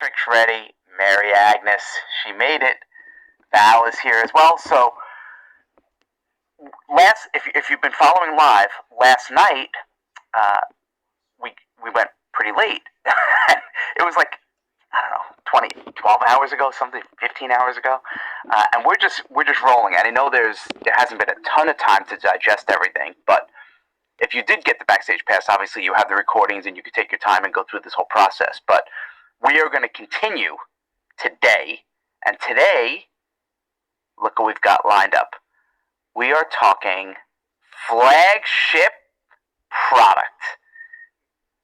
District's ready. Mary Agnes, she made it. Val is here as well. So, if you've been following live, last night uh, we went pretty late. It was like, I don't know, 12 hours ago, something, 15 hours ago, and we're just rolling. And I know there hasn't been a ton of time to digest everything, but if you did get the Backstage Pass, obviously you have the recordings and you could take your time and go through this whole process. But we are going to continue today, and today, look what we've got lined up. We are talking flagship product.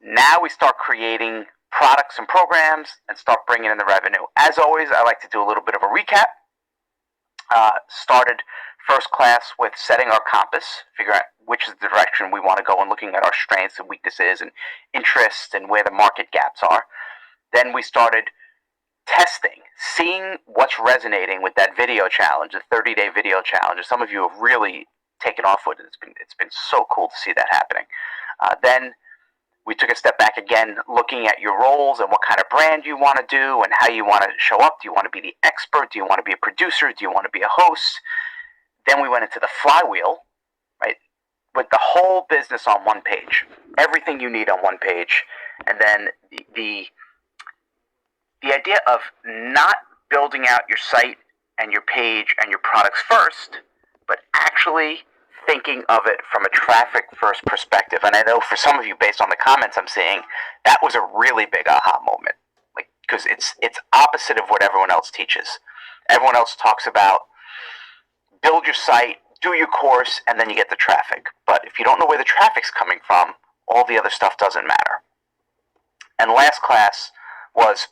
Now we start creating products and programs and start bringing in the revenue. As always, I like to do a little bit of a recap. Started first class with setting our compass, figure out which is the direction we want to go and looking at our strengths and weaknesses and interests and where the market gaps are. Then we started testing, seeing what's resonating with that video challenge, the 30-day video challenge. Some of you have really taken off with it. It's been so cool to see that happening. Then we took a step back again, looking at your roles and what kind of brand you want to do and how you want to show up. Do you want to be the expert? Do you want to be a producer? Do you want to be a host? Then we went into the flywheel, right, with the whole business on one page, everything you need on one page, and then the idea of not building out your site and your page and your products first, but actually thinking of it from a traffic first perspective. And I know for some of you, based on the comments I'm seeing, that was a really big aha moment, like, because it's opposite of what everyone else teaches. Everyone else talks about build your site, do your course, and then you get the traffic. But if you don't know where the traffic's coming from, all the other stuff doesn't matter. And last class was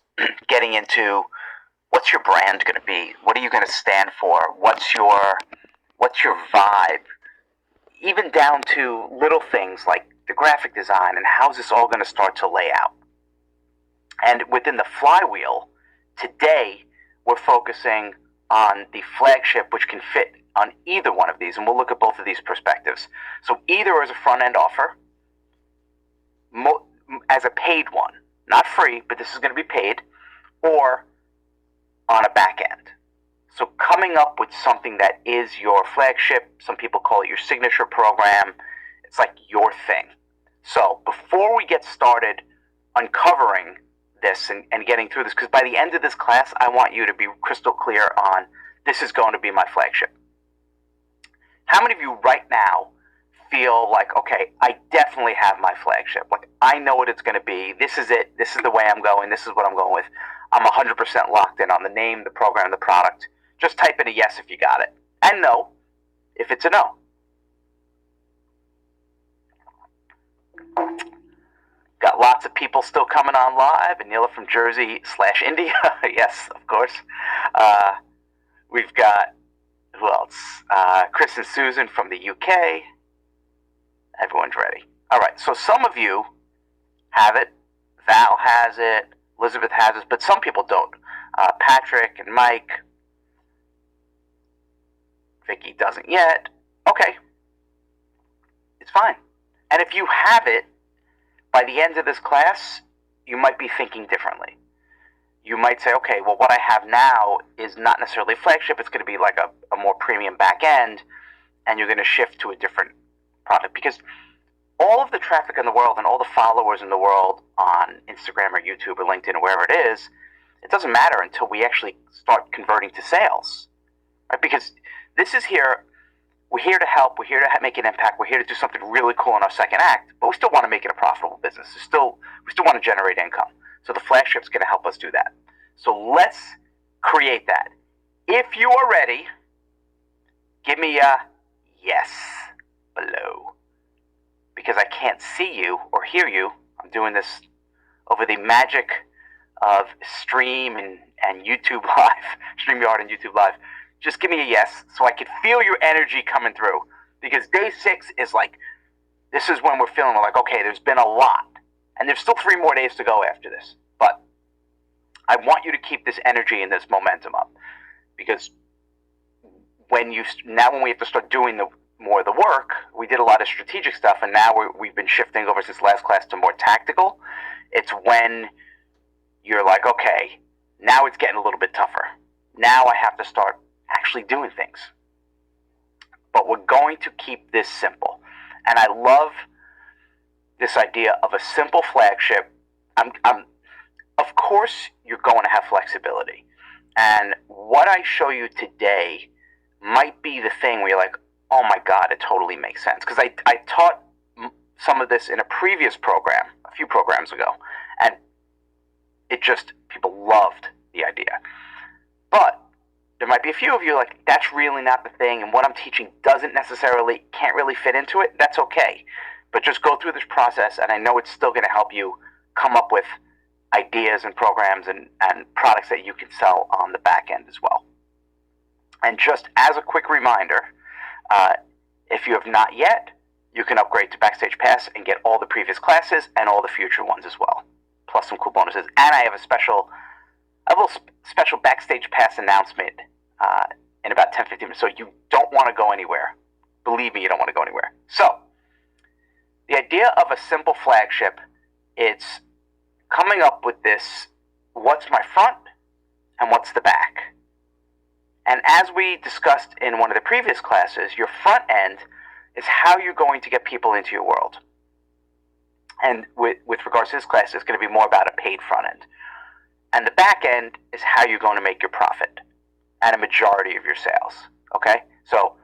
getting into what's your brand going to be? What are you going to stand for? What's your vibe? Even down to little things like the graphic design and how's this all going to start to lay out. And within the flywheel, today we're focusing on the flagship, which can fit on either one of these, and we'll look at both of these perspectives. So either as a front-end offer, as a paid one, not free, but this is going to be paid, or on a back end. So coming up with something that is your flagship, some people call it your signature program, it's like your thing. So before we get started uncovering this and getting through this, because by the end of this class, I want you to be crystal clear on this is going to be my flagship. How many of you right now feel like, okay, I definitely have my flagship. Like, I know what it's going to be. This is it. This is the way I'm going. This is what I'm going with. I'm 100% locked in on the name, the program, the product. Just type in a yes if you got it. And no if it's a no. Got lots of people still coming on live. Anila from Jersey/India. Yes, of course. We've got, who else? Chris and Susan from the UK. Everyone's ready. All right, so some of you have it. Val has it. Elizabeth has it, but some people don't. Patrick and Mike. Vicky doesn't yet. Okay. It's fine. And if you have it, by the end of this class, you might be thinking differently. You might say, okay, well, what I have now is not necessarily flagship. It's going to be like a more premium back end, and you're going to shift to a different product. Because all of the traffic in the world and all the followers in the world on Instagram or YouTube or LinkedIn or wherever it is, it doesn't matter until we actually start converting to sales, right? Because this is here, we're here to help, we're here to make an impact, we're here to do something really cool in our second act, but we still want to make it a profitable business. We still want to generate income. So the flagship's going to help us do that. So let's create that. If you are ready, give me a yes below. Because I can't see you or hear you. I'm doing this over the magic of Stream and YouTube Live, StreamYard and YouTube Live. Just give me a yes so I can feel your energy coming through. Because day 6 is like, this is when we're feeling like, okay, there's been a lot. And there's still 3 more days to go after this. But I want you to keep this energy and this momentum up. Because when we have to start doing more of the work, we did a lot of strategic stuff, and now we've been shifting over since last class to more tactical. It's when you're like, okay, now it's getting a little bit tougher. Now I have to start actually doing things. But we're going to keep this simple. And I love this idea of a simple flagship. Of course, you're going to have flexibility. And what I show you today might be the thing where you're like, oh my God, it totally makes sense. Because I taught some of this in a previous program, a few programs ago, and it just, people loved the idea. But there might be a few of you like, that's really not the thing, and what I'm teaching can't really fit into it. That's okay. But just go through this process, and I know it's still going to help you come up with ideas and programs and products that you can sell on the back end as well. And just as a quick reminder, if you have not yet, you can upgrade to Backstage Pass and get all the previous classes and all the future ones as well, plus some cool bonuses. And I have a little special Backstage Pass announcement in about 10-15 minutes, so you don't want to go anywhere. Believe me, you don't want to go anywhere. So, the idea of a simple flagship, it's coming up with this, what's my front and what's the back? And as we discussed in one of the previous classes, your front end is how you're going to get people into your world. And with regards to this class, it's going to be more about a paid front end. And the back end is how you're going to make your profit and a majority of your sales. Okay? So,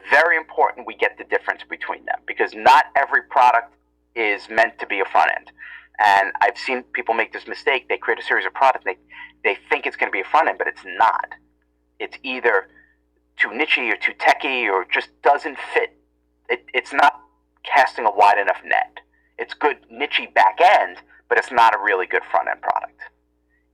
very important we get the difference between them, because not every product is meant to be a front end. And I've seen people make this mistake. They create a series of products, and they think it's going to be a front end, but it's not. It's either too nichey or too techy or just doesn't fit. It's not casting a wide enough net. It's good nichey back end, but it's not a really good front end product.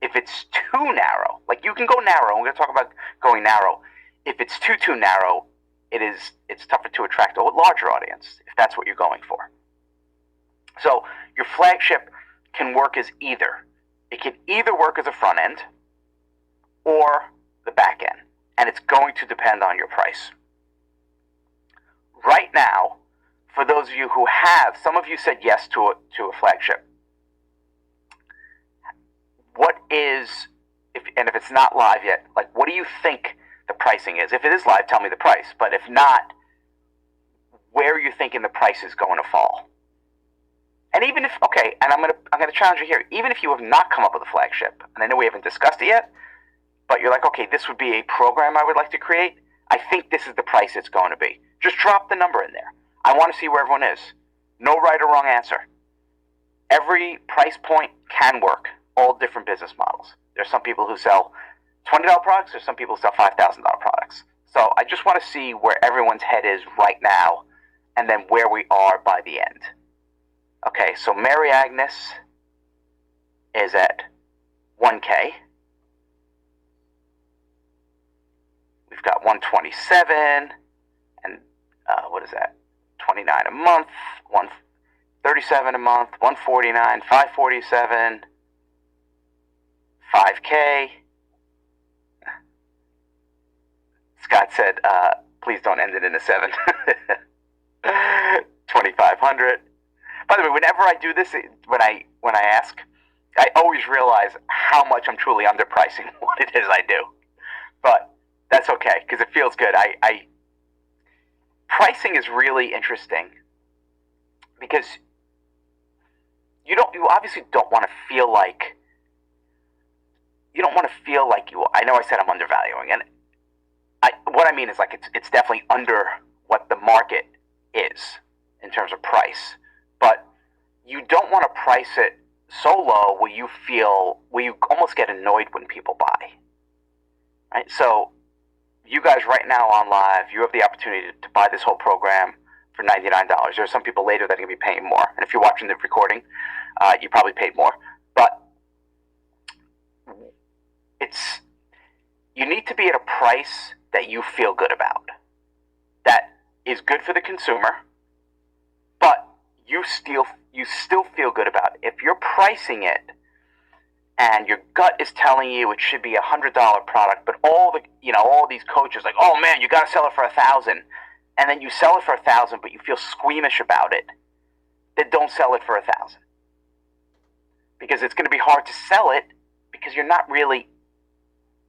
If it's too narrow, like you can go narrow, we're going to talk about going narrow. If it's too narrow, it's tougher to attract a larger audience if that's what you're going for. So your flagship can work as either. It can either work as a front end or the back end, and it's going to depend on your price. Right now, for those of you who have, some of you said yes to a flagship. What is, if it's not live yet, like what do you think the pricing is? If it is live, tell me the price. But if not, where are you thinking the price is going to fall? And even if, okay, and I'm gonna challenge you here, even if you have not come up with a flagship, and I know we haven't discussed it yet, but you're like, okay, this would be a program I would like to create, I think this is the price it's going to be. Just drop the number in there. I want to see where everyone is. No right or wrong answer. Every price point can work. All different business models. There's some people who sell $20 products, there's some people who sell $5,000 products. So I just want to see where everyone's head is right now, and then where we are by the end. Okay, so Mary Agnes is at 1K. We've got 127, and what is that? 29 a month, 137 a month, 149, 547, 5K. Scott said, please don't end it in a 7. 2,500. By the way, whenever I do this, when I ask, I always realize how much I'm truly underpricing what it is I do. But that's okay, because it feels good. Pricing is really interesting because you obviously don't want to feel like I know I said I'm undervaluing, and what I mean is like it's definitely under what the market is in terms of price, but you don't want to price it so low where you almost get annoyed when people buy. Right? So you guys right now on live, you have the opportunity to buy this whole program for $99. There are some people later that are going to be paying more, and if you're watching the recording, you probably paid more. But you need to be at a price that you feel good about, that is good for the consumer, but you still feel good about it. If you're pricing it and your gut is telling you it should be a $100 product, but all these coaches like, oh man, you got to sell it for $1,000, and then you sell it for $1,000, but you feel squeamish about it, then don't sell it for $1,000, because it's going to be hard to sell it because you're not really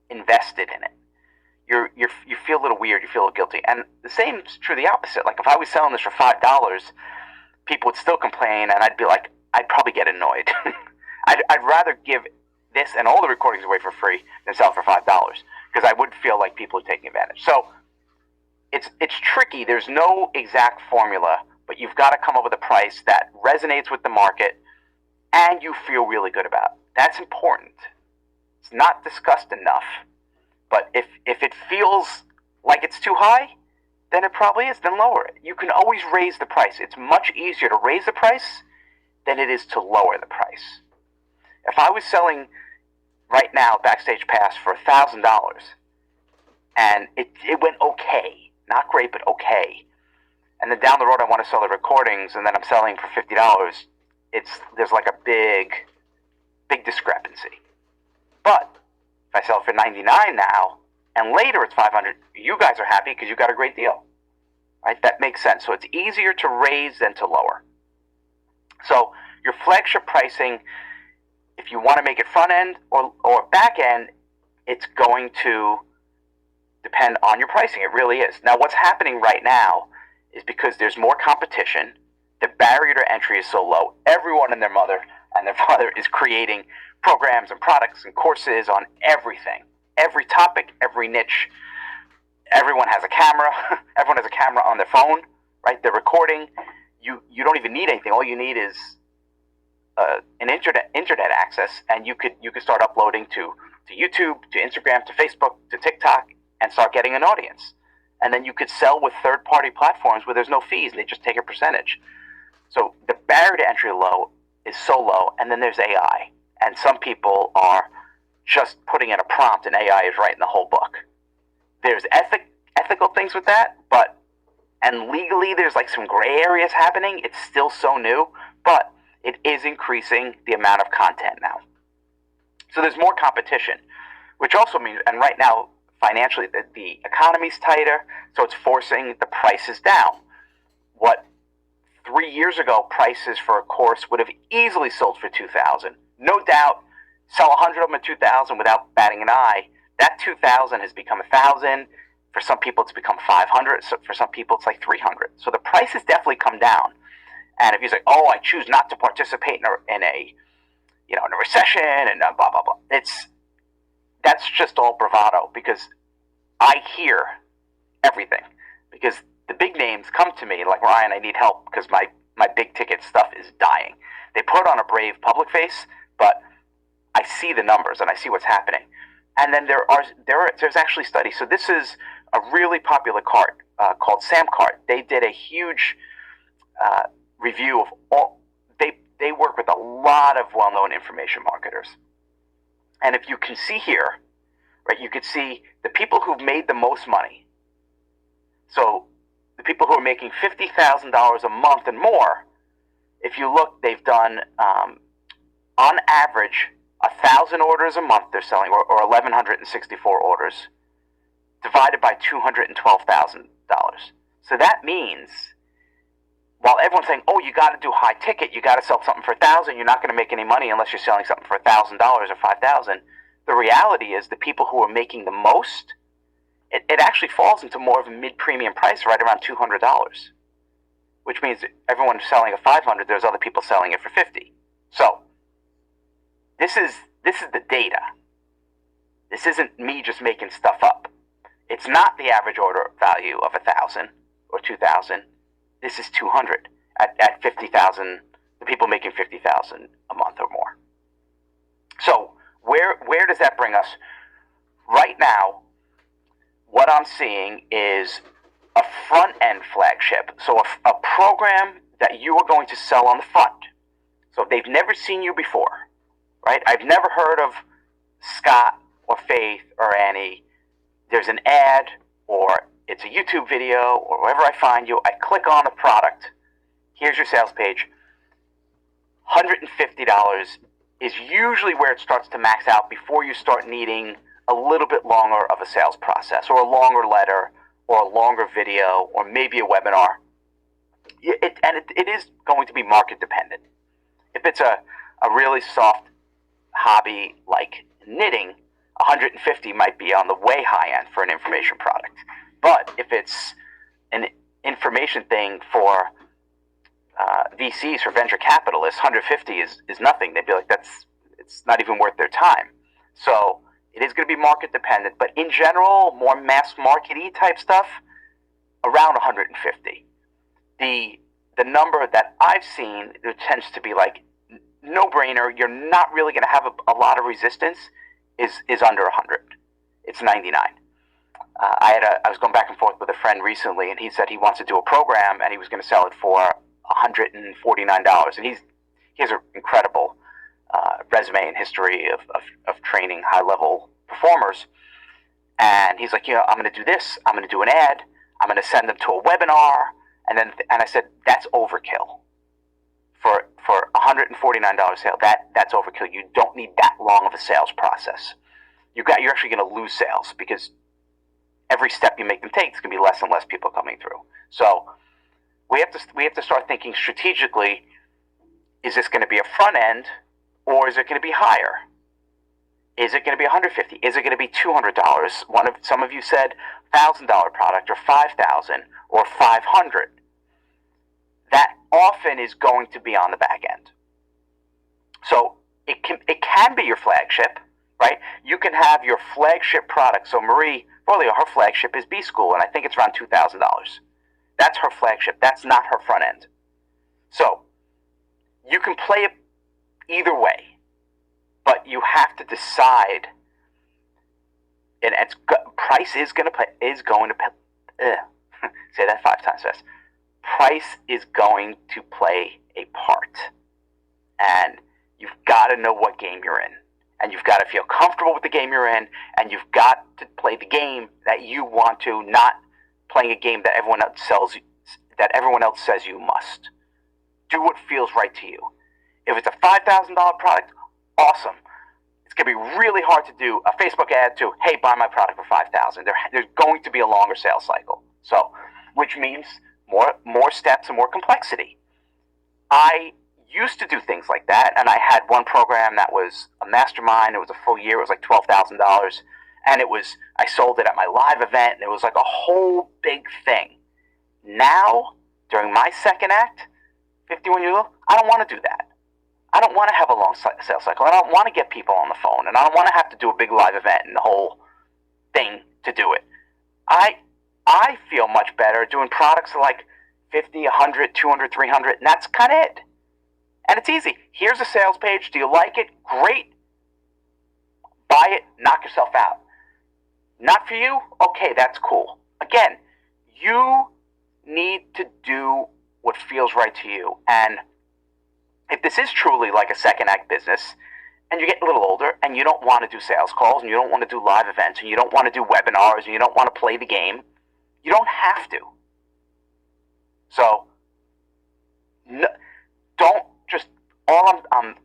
invested in it. You feel a little weird, you feel a little guilty. And the same is true the opposite. Like if I was selling this for $5, people would still complain, and I'd be like, I'd probably get annoyed. I'd rather give this and all the recordings away for free than sell for $5, because I would feel like people are taking advantage. So it's tricky. There's no exact formula, but you've got to come up with a price that resonates with the market and you feel really good about. That's important. It's not discussed enough, but if it feels like it's too high, then it probably is. Then lower it. You can always raise the price. It's much easier to raise the price than it is to lower the price. If I was selling right now Backstage Pass for $1,000 and it went okay, not great, but okay, and then down the road I want to sell the recordings and then I'm selling for $50, there's like a big discrepancy. But if I sell it for $99 now and later it's $500, you guys are happy because you got a great deal, right? That makes sense. So it's easier to raise than to lower. So your flagship pricing, if you want to make it front end or back end, it's going to depend on your pricing. It really is. Now, what's happening right now is because there's more competition, the barrier to entry is so low. Everyone and their mother and their father is creating programs and products and courses on everything, every topic, every niche. Everyone has a camera. Everyone has a camera on their phone, right? They're recording. You don't even need anything. All you need is an internet access, and you could start uploading to YouTube, to Instagram, to Facebook, to TikTok, and start getting an audience. And then you could sell with third-party platforms where there's no fees, and they just take a percentage. So the barrier to entry is so low, and then there's AI. And some people are just putting in a prompt, and AI is writing the whole book. There's ethical things with that, and legally there's like some gray areas happening. It's still so new, but it is increasing the amount of content now. So there's more competition, which also means, and right now, financially, the economy's tighter, so it's forcing the prices down. What 3 years ago prices for a course would have easily sold for $2,000, no doubt, sell 100 of them at $2,000 without batting an eye. That $2,000 has become $1,000. For some people, it's become $500. So for some people, it's like $300. So the price has definitely come down. And if you say, "Oh, I choose not to participate in a recession," and blah blah blah, that's just all bravado, because I hear everything. Because the big names come to me like, "Ryan, I need help because my big ticket stuff is dying." They put on a brave public face, but I see the numbers and I see what's happening. And then there's actually studies. So this is a really popular cart called Samcart. They did a huge review of all. They work with a lot of well-known information marketers. And if you can see here, right, you could see the people who've made the most money. So the people who are making $50,000 a month and more, if you look, they've done on average 1,000 orders a month they're selling, or 1,164 orders, divided by $212,000. So that means, while everyone's saying, "Oh, you got to do high ticket, you got to sell something for $1,000, you're not going to make any money unless you're selling something for $1,000 or $5,000," the reality is the people who are making the most, it actually falls into more of a mid-premium price, right around $200, which means everyone's selling at $500, there's other people selling it for $50. So this is the data. This isn't me just making stuff up. It's not the average order value of 1,000 or 2,000. This is 200 at 50,000. The people making 50,000 a month or more. So where does that bring us? Right now, what I'm seeing is a front-end flagship. So a program that you are going to sell on the front. So if they've never seen you before, right? I've never heard of Scott or Faith or Annie. There's an ad, or it's a YouTube video, or wherever I find you, I click on the product. Here's your sales page. $150 is usually where it starts to max out before you start needing a little bit longer of a sales process, or a longer letter, or a longer video, or maybe a webinar. It is going to be market dependent. If it's a really soft hobby like knitting, 150 might be on the way high end for an information product. But if it's an information thing for VCs, for venture capitalists, 150 is nothing. They'd be like, it's not even worth their time. So it is going to be market dependent, but in general, more mass market-y type stuff, around 150. The number that I've seen, there tends to be like no-brainer, you're not really going to have a lot of resistance, is under 100. It's 99. I was going back and forth with a friend recently, and he said he wants to do a program, and he was going to sell it for $149. And he has an incredible resume and history of training high-level performers. And he's like, I'm going to do this. I'm going to do an ad. I'm going to send them to a webinar. And I said, that's overkill. For $149 sale, that's overkill. You don't need that long of a sales process. You're actually going to lose sales because every step you make them take, it's going to be less and less people coming through. So we have to start thinking strategically. Is this going to be a front end, or is it going to be higher? Is it going to be $150? Is it going to be $200? Some of you said $1,000 product, or $5,000, or $500. That often is going to be on the back end. So it can be your flagship, right? You can have your flagship product. So Marie Forleo, her flagship is B School, and I think it's around $2,000. That's her flagship. That's not her front end. So you can play it either way, but you have to decide. And price is going to say that 5 times fast. Price is going to play a part, and you've got to know what game you're in, and you've got to feel comfortable with the game you're in, and you've got to play the game that you want to, not playing a game that everyone else says you must. Do what feels right to you. If it's a $5,000 product, awesome. It's going to be really hard to do a Facebook ad to, hey, buy my product for $5,000. There's going to be a longer sales cycle. So, which means more steps and more complexity. I used to do things like that, and I had one program that was a mastermind. It was a full year. It was like $12,000, and I sold it at my live event, and it was like a whole big thing. Now, during my second act, 51 years old, I don't want to do that. I don't want to have a long sales cycle. I don't want to get people on the phone, and I don't want to have to do a big live event and the whole thing to do it. I feel much better doing products like 50, 100, 200, 300, and that's kind of it. And it's easy. Here's a sales page. Do you like it? Great. Buy it. Knock yourself out. Not for you? Okay, that's cool. Again, you need to do what feels right to you. And if this is truly like a second act business, and you're getting a little older, and you don't want to do sales calls, and you don't want to do live events, and you don't want to do webinars, and you don't want to play the game, you don't have to. So, don't just, I'm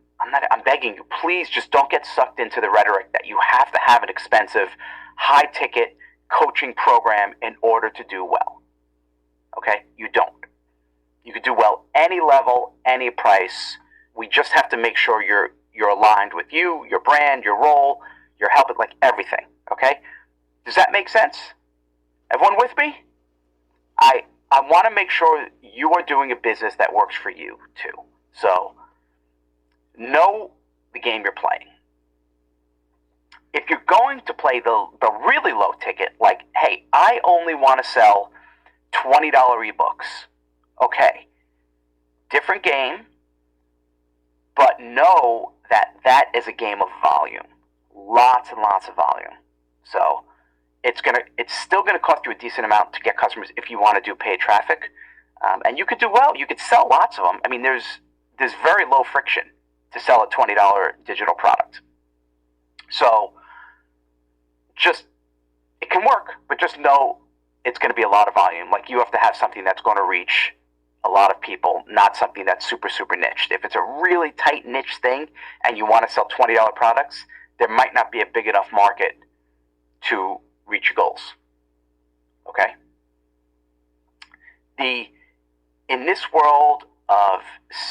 begging you, please just don't get sucked into the rhetoric that you have to have an expensive, high-ticket coaching program in order to do well. Okay? You don't. You could do well any level, any price. We just have to make sure you're aligned with you, your brand, your role, your help, like everything. Okay? Does that make sense? Everyone with me? I want to make sure you are doing a business that works for you too. So, know the game you're playing. If you're going to play the really low ticket, like, hey, I only want to sell $20 ebooks. Okay, different game, but know that is a game of volume. Lots and lots of volume. So, it's still gonna cost you a decent amount to get customers if you want to do paid traffic, and you could do well. You could sell lots of them. I mean, there's very low friction to sell a $20 digital product. So, it can work, but just know it's going to be a lot of volume. Like, you have to have something that's going to reach a lot of people, not something that's super, super niched. If it's a really tight niche thing and you want to sell $20 products, there might not be a big enough market to reach your goals. Okay? In this world of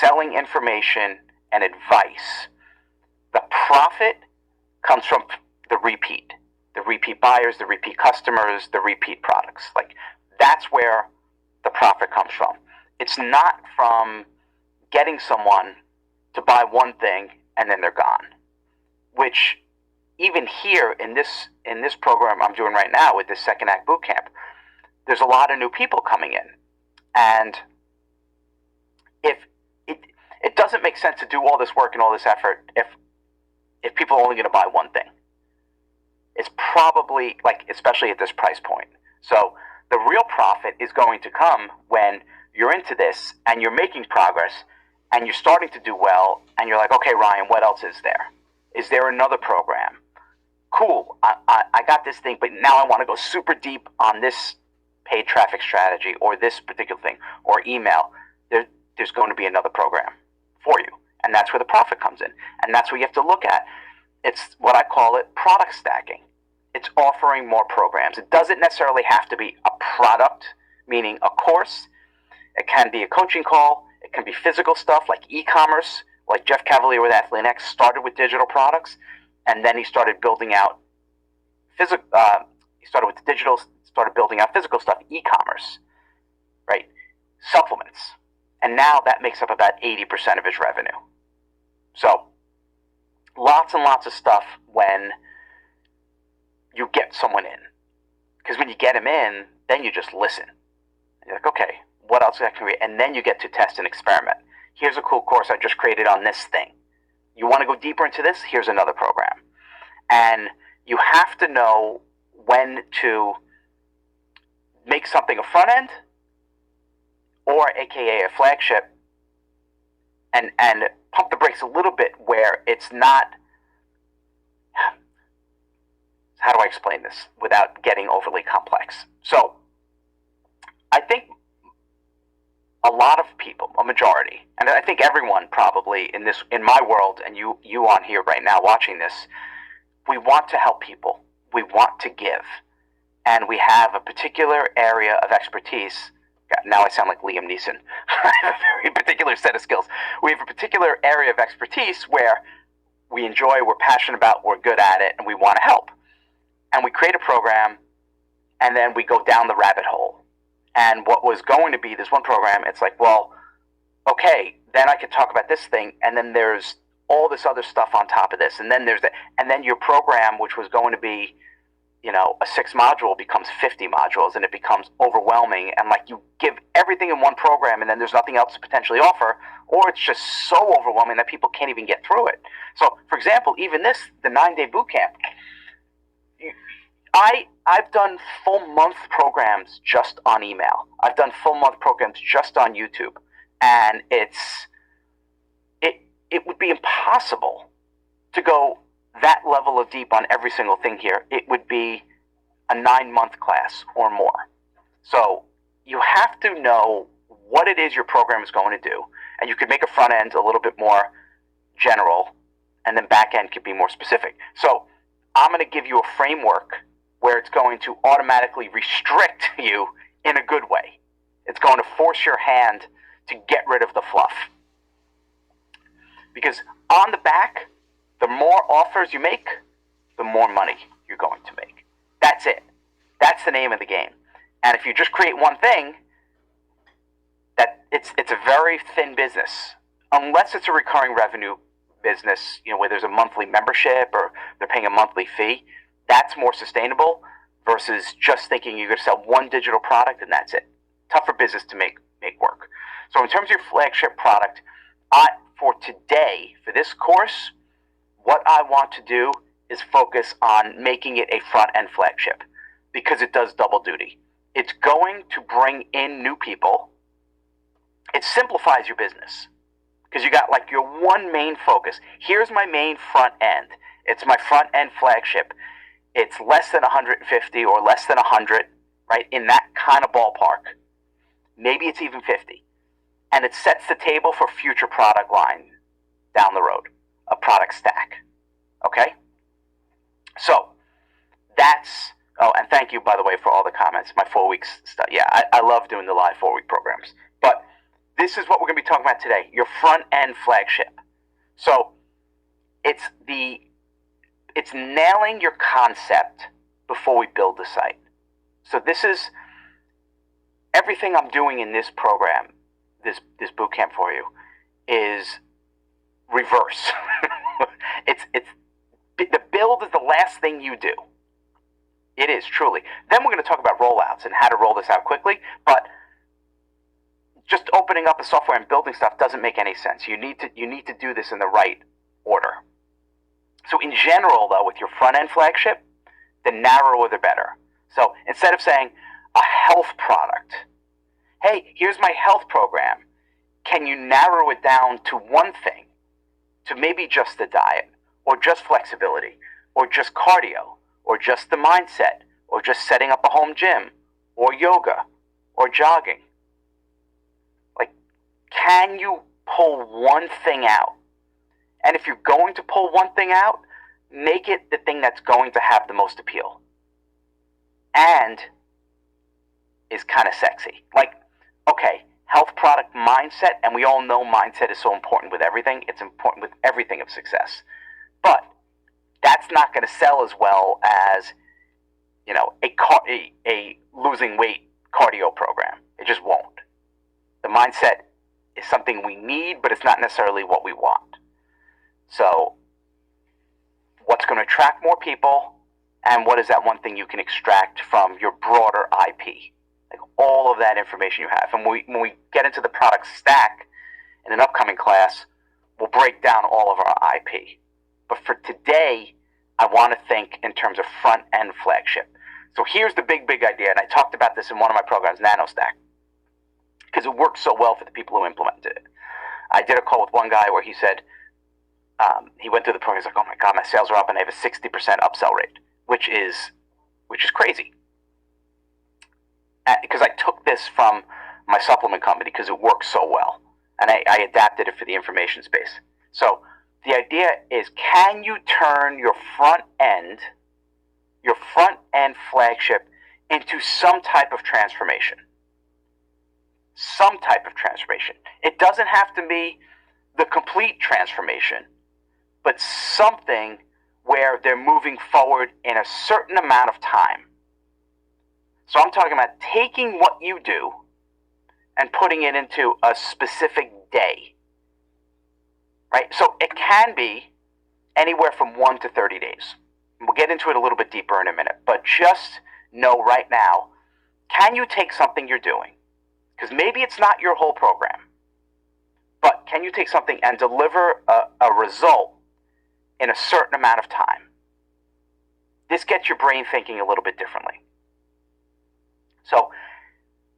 selling information and advice, the profit comes from the repeat buyers, the repeat customers, the repeat products. Like, that's where the profit comes from. It's not from getting someone to buy one thing and then they're gone, which even here in this program I'm doing right now with this Second Act Bootcamp, there's a lot of new people coming in. And if it doesn't make sense to do all this work and all this effort if people are only going to buy one thing. It's probably, like, especially at this price point. So the real profit is going to come when you're into this and you're making progress and you're starting to do well and you're like, okay, Ryan, what else is there? Is there another program? Cool, I got this thing, but now I want to go super deep on this paid traffic strategy or this particular thing or email. There's going to be another program for you. And that's where the profit comes in. And that's what you have to look at. It's what I call it product stacking. It's offering more programs. It doesn't necessarily have to be a product, meaning a course. It can be a coaching call. It can be physical stuff like e-commerce, like Jeff Cavaliere with AthleanX started with digital products, and then he started building out physical. He started with the digital, started building out physical stuff, e-commerce, right? Supplements, and now that makes up about 80% of his revenue. So, lots and lots of stuff when you get someone in, because when you get him in, then you just listen. You're like, okay, what else can I create? And then you get to test and experiment. Here's a cool course I just created on this thing. You want to go deeper into this? Here's another program. And you have to know when to make something a front end or AKA a flagship and pump the brakes a little bit where it's not, how do I explain this without getting overly complex? So I think a lot of people, a majority, and I think everyone probably in my world, and you on here right now watching this, we want to help people. We want to give. And we have a particular area of expertise. Now I sound like Liam Neeson. I have a very particular set of skills. We have a particular area of expertise where we enjoy, we're passionate about, we're good at it, and we want to help. And we create a program, and then we go down the rabbit hole. And what was going to be this one program, it's like, well, okay, then I could talk about this thing, and then there's all this other stuff on top of this, and then there's that, and then your program, which was going to be, a 6-module becomes 50 modules, and it becomes overwhelming, and like you give everything in one program, and then there's nothing else to potentially offer, or it's just so overwhelming that people can't even get through it. So, for example, even the 9-day boot camp, I've done full month programs just on email. I've done full month programs just on YouTube. And it would be impossible to go that level of deep on every single thing here. It would be a 9-month class or more. So you have to know what it is your program is going to do. And you could make a front end a little bit more general, and then back end could be more specific. So I'm going to give you a framework where it's going to automatically restrict you in a good way. It's going to force your hand to get rid of the fluff. Because on the back, the more offers you make, the more money you're going to make. That's it. That's the name of the game. And if you just create one thing, that it's a very thin business. Unless it's a recurring revenue business, where there's a monthly membership or they're paying a monthly fee, that's more sustainable versus just thinking you're going to sell one digital product and that's it. Tougher business to make work. So in terms of your flagship product, for today, for this course, what I want to do is focus on making it a front-end flagship because it does double duty. It's going to bring in new people. It simplifies your business because you got like your one main focus. Here's my main front end. It's my front-end flagship. It's less than 150 or less than 100, right? In that kind of ballpark. Maybe it's even 50. And it sets the table for future product line down the road, a product stack. Okay? So, and thank you, by the way, for all the comments. My 4 weeks stuff. Yeah, I love doing the live 4-week programs. But this is what we're going to be talking about today, your front-end flagship. So, it's it's nailing your concept before we build the site. So this is everything I'm doing in this program, this boot camp for you, is reverse. it's the build is the last thing you do. It is truly. Then we're going to talk about rollouts and how to roll this out quickly. But just opening up the software and building stuff doesn't make any sense. You need to do this in the right order. So in general, though, with your front end flagship, the narrower the better. So instead of saying a health product, hey, here's my health program, can you narrow it down to one thing? To maybe just the diet, or just flexibility, or just cardio, or just the mindset, or just setting up a home gym, or yoga, or jogging. Like, can you pull one thing out? And if you're going to pull one thing out, make it the thing that's going to have the most appeal. And is kind of sexy. Like, okay, health product mindset, and we all know mindset is so important with everything. It's important with everything of success. But that's not going to sell as well as, you know, a losing weight cardio program. It just won't. The mindset is something we need, but it's not necessarily what we want. So what's going to attract more people, and what is that one thing you can extract from your broader IP? Like all of that information you have. And when we get into the product stack in an upcoming class, we'll break down all of our IP. But for today, I want to think in terms of front-end flagship. So here's the big idea, and I talked about this in one of my programs, NanoStack, because it works so well for the people who implemented it. I did a call with one guy where he said, he went through the program, he's like, oh my God, my sales are up and I have a 60% upsell rate, which is crazy. Because I took this from my supplement company because it works so well, and I adapted it for the information space. So the idea is, can you turn your front end flagship into some type of transformation? Some type of transformation. It doesn't have to be the complete transformation, but something where they're moving forward in a certain amount of time. So I'm talking about taking what you do and putting it into a specific day. Right? So it can be anywhere from 1 to 30 days. We'll get into it a little bit deeper in a minute. But just know right now, can you take something you're doing? Because maybe it's not your whole program. But can you take something and deliver a result in a certain amount of time? This gets your brain thinking a little bit differently. So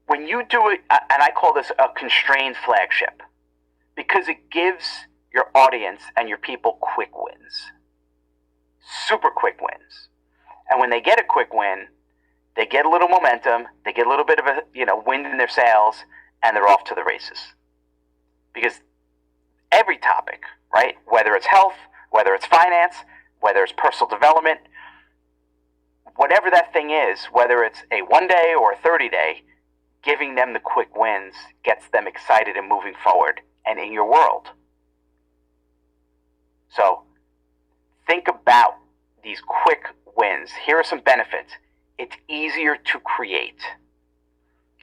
when you do it, and I call this a constrained flagship, because it gives your audience and your people quick wins. Super quick wins. And when they get a quick win, they get a little momentum, they get a little bit of a wind in their sails, and they're off to the races. Because every topic, right, whether it's health, whether it's finance, whether it's personal development, whatever that thing is, whether it's a 1 day or a 30-day, giving them the quick wins gets them excited and moving forward and in your world. So think about these quick wins. Here are some benefits. It's easier to create.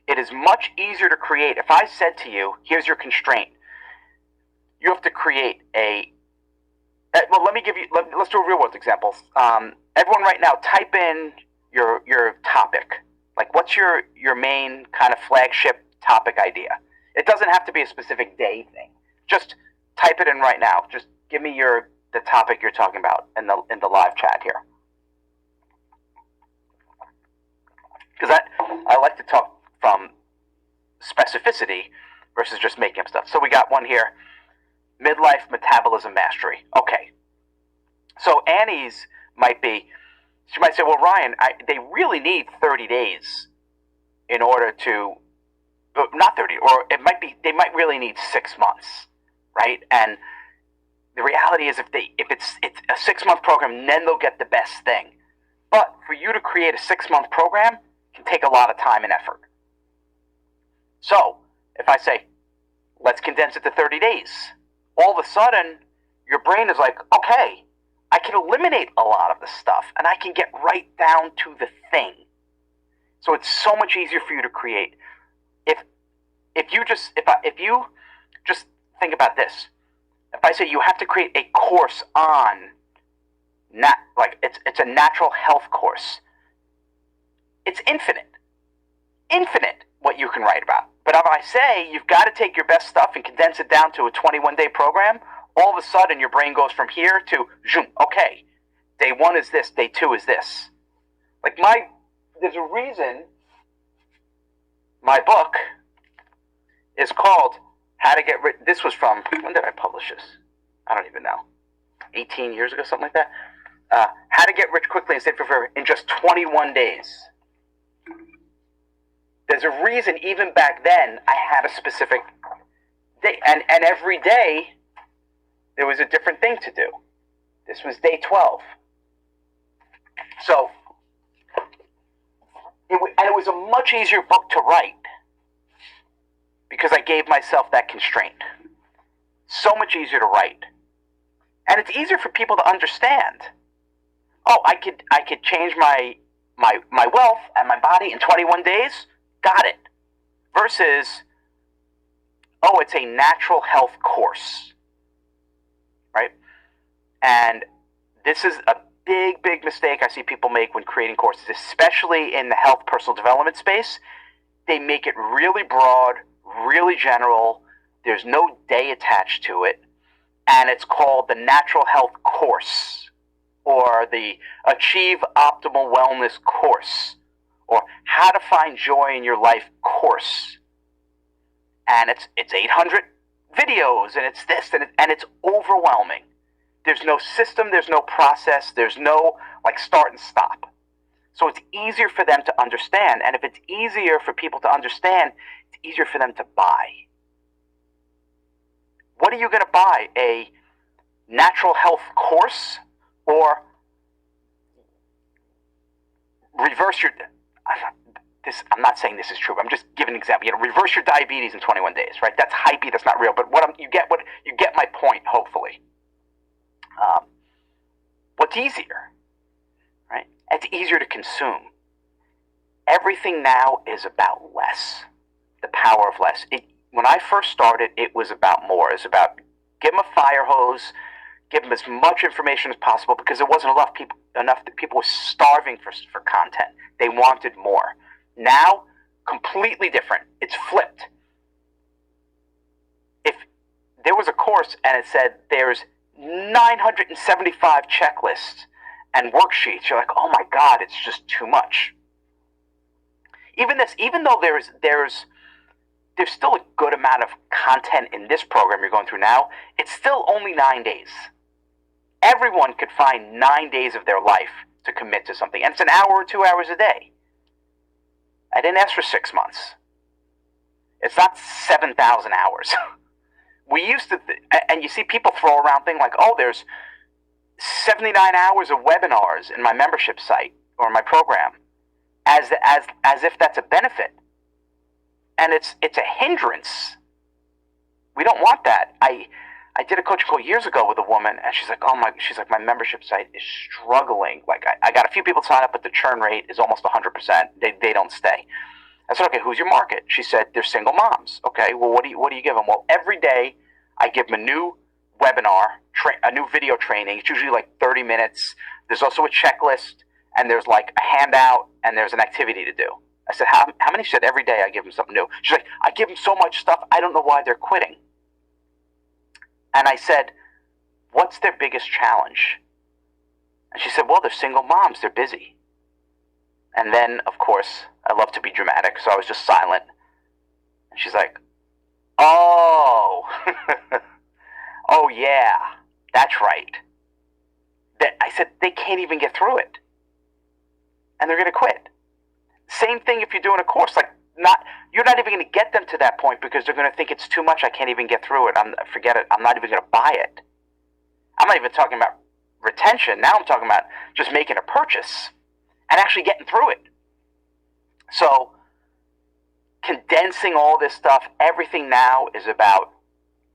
It is much easier to create. If I said to you, here's your constraint, you have to create let's do a real world example. Everyone right now, type in your topic. Like, what's your main kind of flagship topic idea? It doesn't have to be a specific day thing. Just type it in right now. Just give me the topic you're talking about in the live chat here. Because I like to talk from specificity versus just making up stuff. So we got one here. Midlife metabolism mastery. Okay. So Annie's she might say, well, Ryan, they really need 30 days in order to, not 30, or they might really need 6 months, right? And the reality is if it's a 6-month program, then they'll get the best thing. But for you to create a 6-month program can take a lot of time and effort. So if I say, let's condense it to 30 days, all of a sudden, your brain is like, okay, I can eliminate a lot of the stuff, and I can get right down to the thing. So it's so much easier for you to create. If you just think about this, if I say you have to create a course on it's a natural health course, it's infinite what you can write about. But if I say you've got to take your best stuff and condense it down to a 21-day program, all of a sudden your brain goes from here to zoom. Okay, day 1 is this, day 2 is this. There's a reason my book is called How to Get Rich. This was from, when did I publish this? I don't even know. 18 years ago, something like that. How to Get Rich Quickly and Save Forever in just 21 days. There's a reason even back then I had a specific day. And every day there was a different thing to do. This was day 12. So, it was a much easier book to write because I gave myself that constraint. So much easier to write. And it's easier for people to understand. Oh, I could change my wealth and my body in 21 days? Got it. Versus, oh, it's a natural health course. Right? And this is a big mistake I see people make when creating courses, especially in the health personal development space. They make it really broad, really general. There's no day attached to it. And it's called the Natural Health Course, or the Achieve Optimal Wellness Course, or How to Find Joy in Your Life course. And it's 800 videos, and it's this, and it's overwhelming. There's no system, there's no process, there's no start and stop. So it's easier for them to understand. And if it's easier for people to understand, it's easier for them to buy. What are you going to buy? A natural health course or reverse your... I'm not saying this is true. I'm just giving an example. Reverse your diabetes in 21 days, right? That's hypey. That's not real. But you get my point, hopefully. What's easier, right? It's easier to consume. Everything now is about less. The power of less. When I first started, it was about more. It's about give them a fire hose, give them as much information as possible, because there wasn't enough that people were starving for content. They wanted more. Now, completely different. It's flipped. If there was a course and it said there's 975 checklists and worksheets, you're like, oh my God, it's just too much. Even though there's still a good amount of content in this program you're going through now, it's still only 9 days. Everyone could find 9 days of their life to commit to something. And it's an hour or 2 hours a day. I didn't ask for 6 months. It's not 7,000 hours. We used to, and you see people throw around things like, oh, there's 79 hours of webinars in my membership site or my program, as if that's a benefit. And it's a hindrance. We don't want that. I did a coaching call years ago with a woman, and she's like, my membership site is struggling. I got a few people sign up, but the churn rate is almost 100%. They don't stay. I said, okay, who's your market? She said, they're single moms. Okay, well, what do you give them? Well, every day I give them a new webinar, a new video training. It's usually 30 minutes. There's also a checklist, and there's a handout, and there's an activity to do. I said, how many? She said, every day I give them something new. She's like, I give them so much stuff, I don't know why they're quitting. And I said, what's their biggest challenge? And she said, well, they're single moms, they're busy. And then, of course, I love to be dramatic, so I was just silent. And she's like, oh, oh yeah, that's right. I said, they can't even get through it. And they're going to quit. Same thing if you're doing a course. You're not even going to get them to that point because they're going to think it's too much. I can't even get through it. Forget it. I'm not even going to buy it. I'm not even talking about retention. Now I'm talking about just making a purchase and actually getting through it. So condensing all this stuff, everything now is about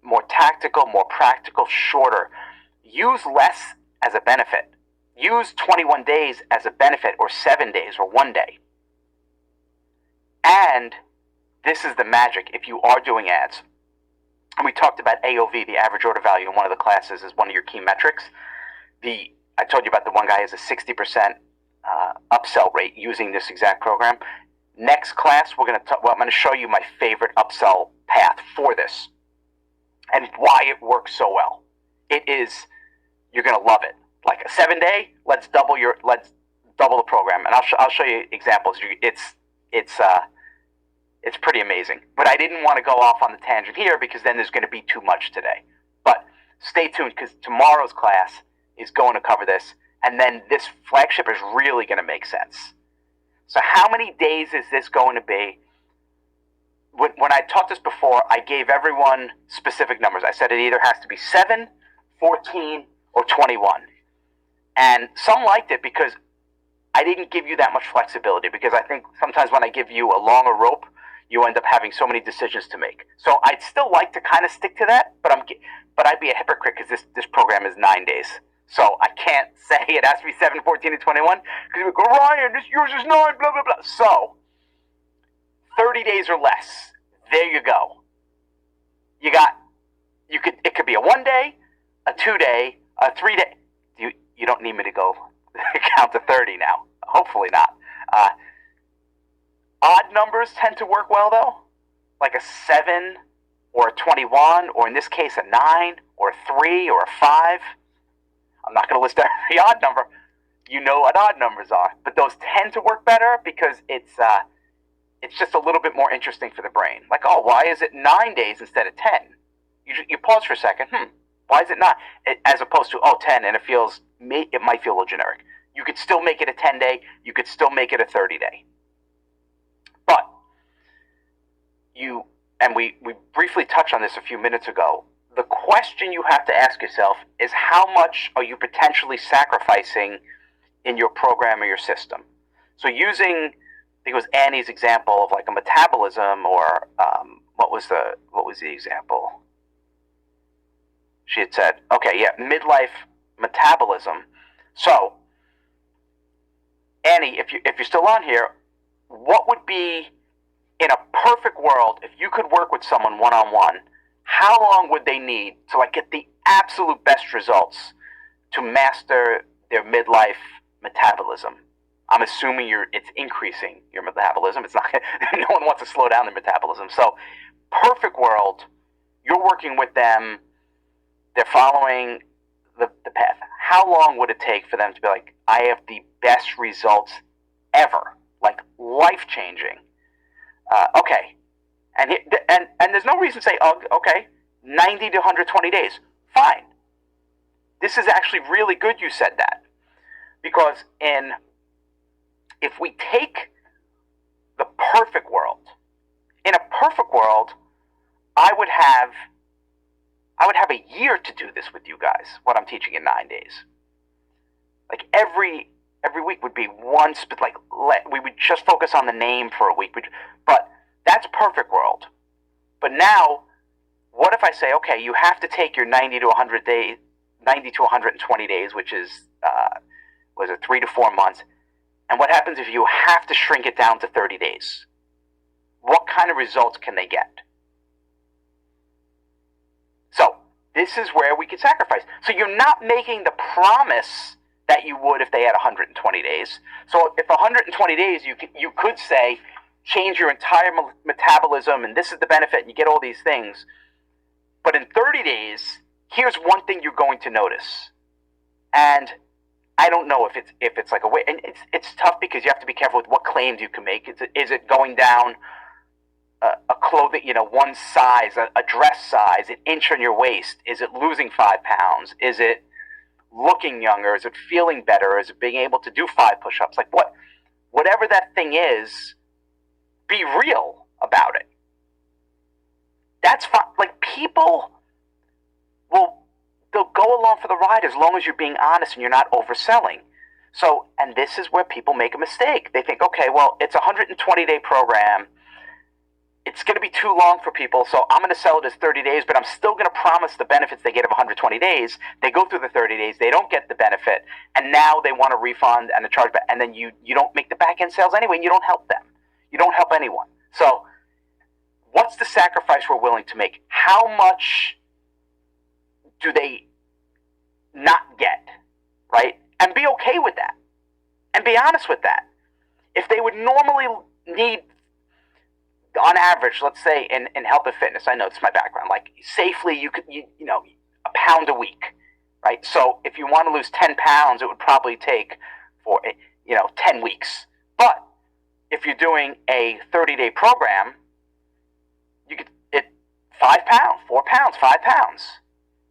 more tactical, more practical, shorter. Use less as a benefit. Use 21 days as a benefit, or 7 days, or 1 day. And this is the magic if you are doing ads. And we talked about AOV, the average order value, in one of the classes as one of your key metrics. I told you about the one guy has a 60% upsell rate using this exact program. Next class, I'm going to show you my favorite upsell path for this and why it works so well. You're going to love it. Like a 7-day, let's double the program, and I'll show you examples. It's pretty amazing. But I didn't want to go off on the tangent here because then there's going to be too much today. But stay tuned, because tomorrow's class is going to cover this, and then this flagship is really going to make sense. So how many days is this going to be? When I taught this before, I gave everyone specific numbers. I said it either has to be 7, 14, or 21. And some liked it because I didn't give you that much flexibility, because I think sometimes when I give you a longer rope, you end up having so many decisions to make. So I'd still like to kind of stick to that, but I'd be a hypocrite because this program is 9 days. So I can't say it has to be 7, 14, and 21, because you go, Ryan, yours is 9, blah, blah, blah. So 30 days or less. There you go. It could be a 1 day, a 2 day, a 3 day. You don't need me to go count to 30 now. Hopefully not. Odd numbers tend to work well, though, like a 7 or a 21, or in this case a 9 or a 3 or a 5. I'm not going to list every odd number. You know what odd numbers are, but those tend to work better because it's just a little bit more interesting for the brain. Like, oh, why is it 9 days instead of 10? You pause for a second. Why is it not? As opposed to 10, and it might feel a little generic. You could still make it a 10-day. You could still make it a 30-day. But we briefly touched on this a few minutes ago. The question you have to ask yourself is, how much are you potentially sacrificing in your program or your system? So using, I think it was Annie's example of like a metabolism, or what was the example? She had said, midlife metabolism. So, Annie, if you're still on here, what would be, in a perfect world, if you could work with someone one-on-one, how long would they need to get the absolute best results to master their midlife metabolism? I'm assuming it's increasing your metabolism. It's not. No one wants to slow down their metabolism. So, perfect world, you're working with them. They're following the path. How long would it take for them to be like, I have the best results ever, like life-changing? Okay. And there's no reason to say, okay, 90 to 120 days. Fine. This is actually really good you said that. Because if we take the perfect world, in a perfect world, I would have a year to do this with you guys, what I'm teaching in 9 days. Like every week would be one, we would just focus on the name for a week. But that's perfect world. But now, what if I say, okay, you have to take your 90 to 120 days, which is, 3 to 4 months, and what happens if you have to shrink it down to 30 days? What kind of results can they get? So, this is where we could sacrifice. So you're not making the promise that you would if they had 120 days. So if 120 days, you could say, change your entire metabolism, and this is the benefit, and you get all these things. But in 30 days, here's one thing you're going to notice. And I don't know if it's like a way, and it's tough because you have to be careful with what claims you can make. Is it going down a clothing, one size, a dress size, an inch on your waist? Is it losing 5 pounds? Is it looking younger? Is it feeling better? Is it being able to do 5 push-ups? Like whatever that thing is, be real about it. That's fine. Like people they'll go along for the ride as long as you're being honest and you're not overselling. So, and this is where people make a mistake. They think, okay, well, it's a 120-day program. it's going to be too long for people, so I'm going to sell it as 30 days, but I'm still going to promise the benefits they get of 120 days. They go through the 30 days, they don't get the benefit, and now they want a refund and a chargeback, and then you don't make the back-end sales anyway, and you don't help them. You don't help anyone. So what's the sacrifice we're willing to make? How much do they not get, right? And be okay with that. And be honest with that. If they would normally need, on average, let's say in health and fitness, I know it's my background, like safely you know, a pound a week, right? So if you want to lose 10 pounds, it would probably take for, 10 weeks. But if you're doing a 30-day program, you could, 5 pounds, 4 pounds, 5 pounds.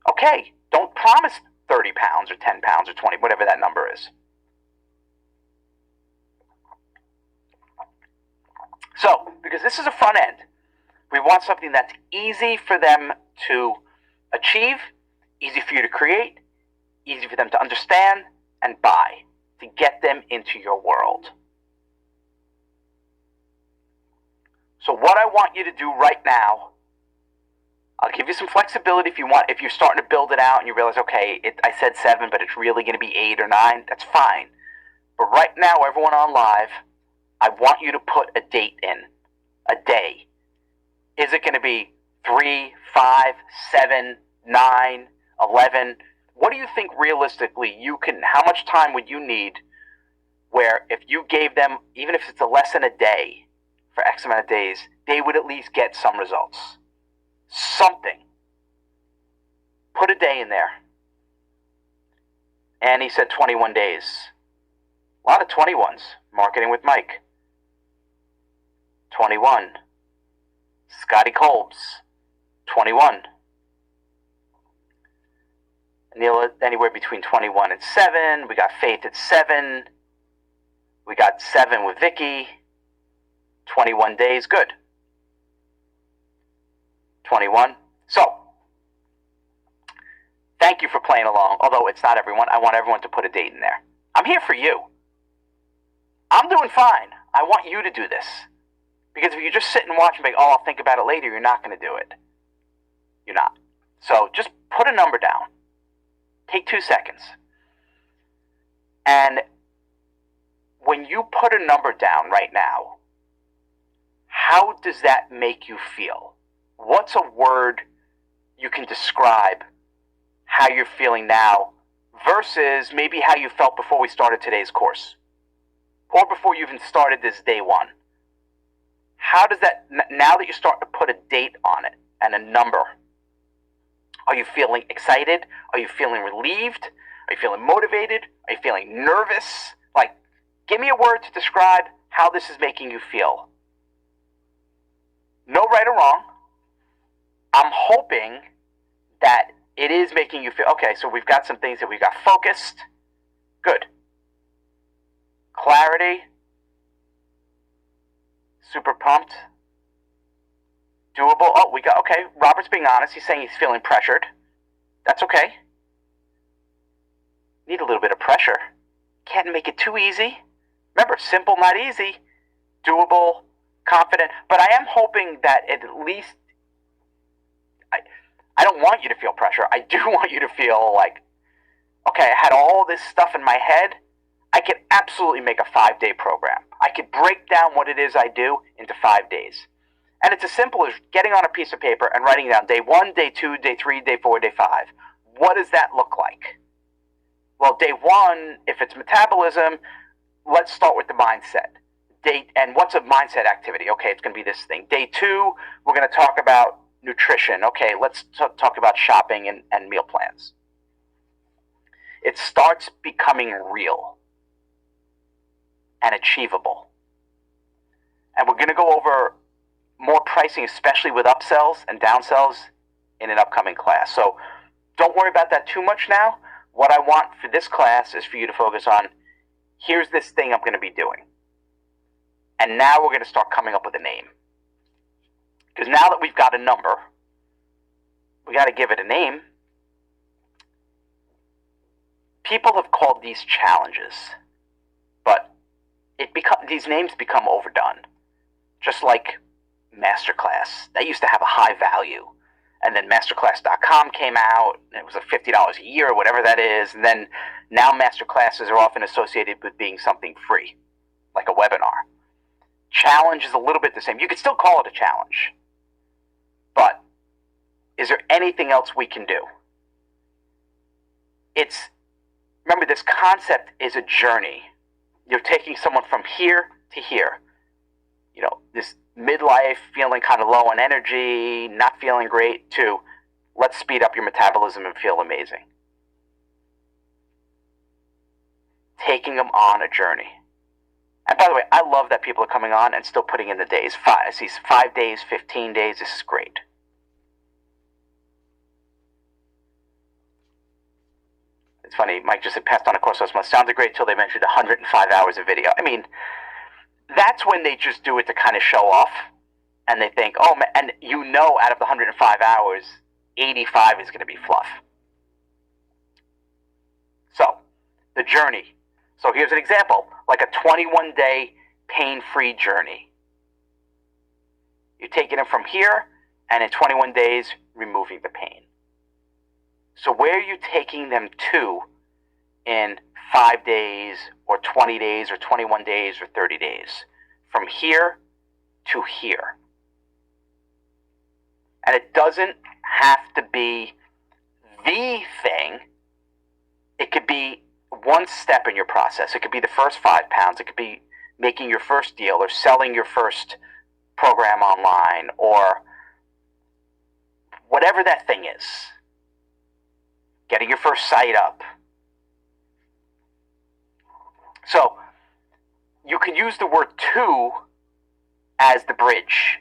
Okay, don't promise 30 pounds or 10 pounds or 20, whatever that number is. So, because this is a front end, we want something that's easy for them to achieve, easy for you to create, easy for them to understand and buy, to get them into your world. So what I want you to do right now, I'll give you some flexibility if you want. If you're starting to build it out and you realize, okay, I said 7, but it's really going to be 8 or 9, that's fine. But right now, everyone on live, I want you to put a date in, a day. Is it going to be 3, 5, 7, 9, 11? What do you think realistically how much time would you need where if you gave them, even if it's a less than a day for X amount of days, they would at least get some results? Something. Put a day in there. And he said 21 days. A lot of 21s. Marketing with Mike. 21. Scotty Kolbs. 21. Neil, anywhere between 21 and 7. We got Faith at 7. We got 7 with Vicky. 21 days. Good. 21. So, thank you for playing along. Although it's not everyone. I want everyone to put a date in there. I'm here for you. I'm doing fine. I want you to do this. Because if you just sit and watch and be, oh, I'll think about it later, you're not going to do it. You're not. So just put a number down. Take 2 seconds. And when you put a number down right now, how does that make you feel? What's a word you can describe how you're feeling now versus maybe how you felt before we started today's course? Or before you even started this day one? How does that, now that you start to put a date on it and a number, are you feeling excited? Are you feeling relieved? Are you feeling motivated? Are you feeling nervous? Like, give me a word to describe how this is making you feel. No right or wrong. I'm hoping that it is making you feel, okay, so we've got some things that we've got focused. Good. Clarity. Super pumped. Doable. Oh, we got, okay, Robert's being honest. He's saying he's feeling pressured. That's okay. Need a little bit of pressure. Can't make it too easy. Remember, simple, not easy. Doable, confident. But I am hoping that at least, I don't want you to feel pressure. I do want you to feel like, okay, I had all this stuff in my head. I could absolutely make a 5-day program. I could break down what it is I do into 5 days. And it's as simple as getting on a piece of paper and writing down day 1, day 2, day 3, day 4, day 5. What does that look like? Well, day 1, if it's metabolism, let's start with the mindset. And what's a mindset activity? Okay, it's going to be this thing. Day 2, we're going to talk about nutrition. Okay, let's talk about shopping and meal plans. It starts becoming real and achievable. And we're going to go over more pricing, especially with upsells and downsells in an upcoming class. So don't worry about that too much now. What I want for this class is for you to focus on, here's this thing I'm going to be doing. And now we're going to start coming up with a name. Because now that we've got a number, we got to give it a name. People have called these challenges, but these names become overdone. Just like Masterclass. That used to have a high value. And then Masterclass.com came out, and it was like $50 a year, or whatever that is. And then now Masterclasses are often associated with being something free, like a webinar. Challenge is a little bit the same. You could still call it a challenge. But is there anything else we can do? Remember, this concept is a journey. You're taking someone from here to here. This midlife, feeling kind of low on energy, not feeling great, to let's speed up your metabolism and feel amazing. Taking them on a journey. And by the way, I love that people are coming on and still putting in the days. I see 5 days, 15 days. This is great. It's funny, Mike just said passed on a course last month. Sounded great till they mentioned 105 hours of video. I mean, that's when they just do it to kind of show off. And they think, oh, man, and out of the 105 hours, 85 is going to be fluff. So, the journey. So here's an example, like a 21-day pain-free journey. You're taking them from here, and in 21 days, removing the pain. So where are you taking them to in 5 days, or 20 days, or 21 days, or 30 days? From here to here. And it doesn't have to be the thing. It could be one step in your process. It could be the first 5 pounds. It could be making your first deal, or selling your first program online, or whatever that thing is. Getting your first site up. So, you can use the word to as the bridge.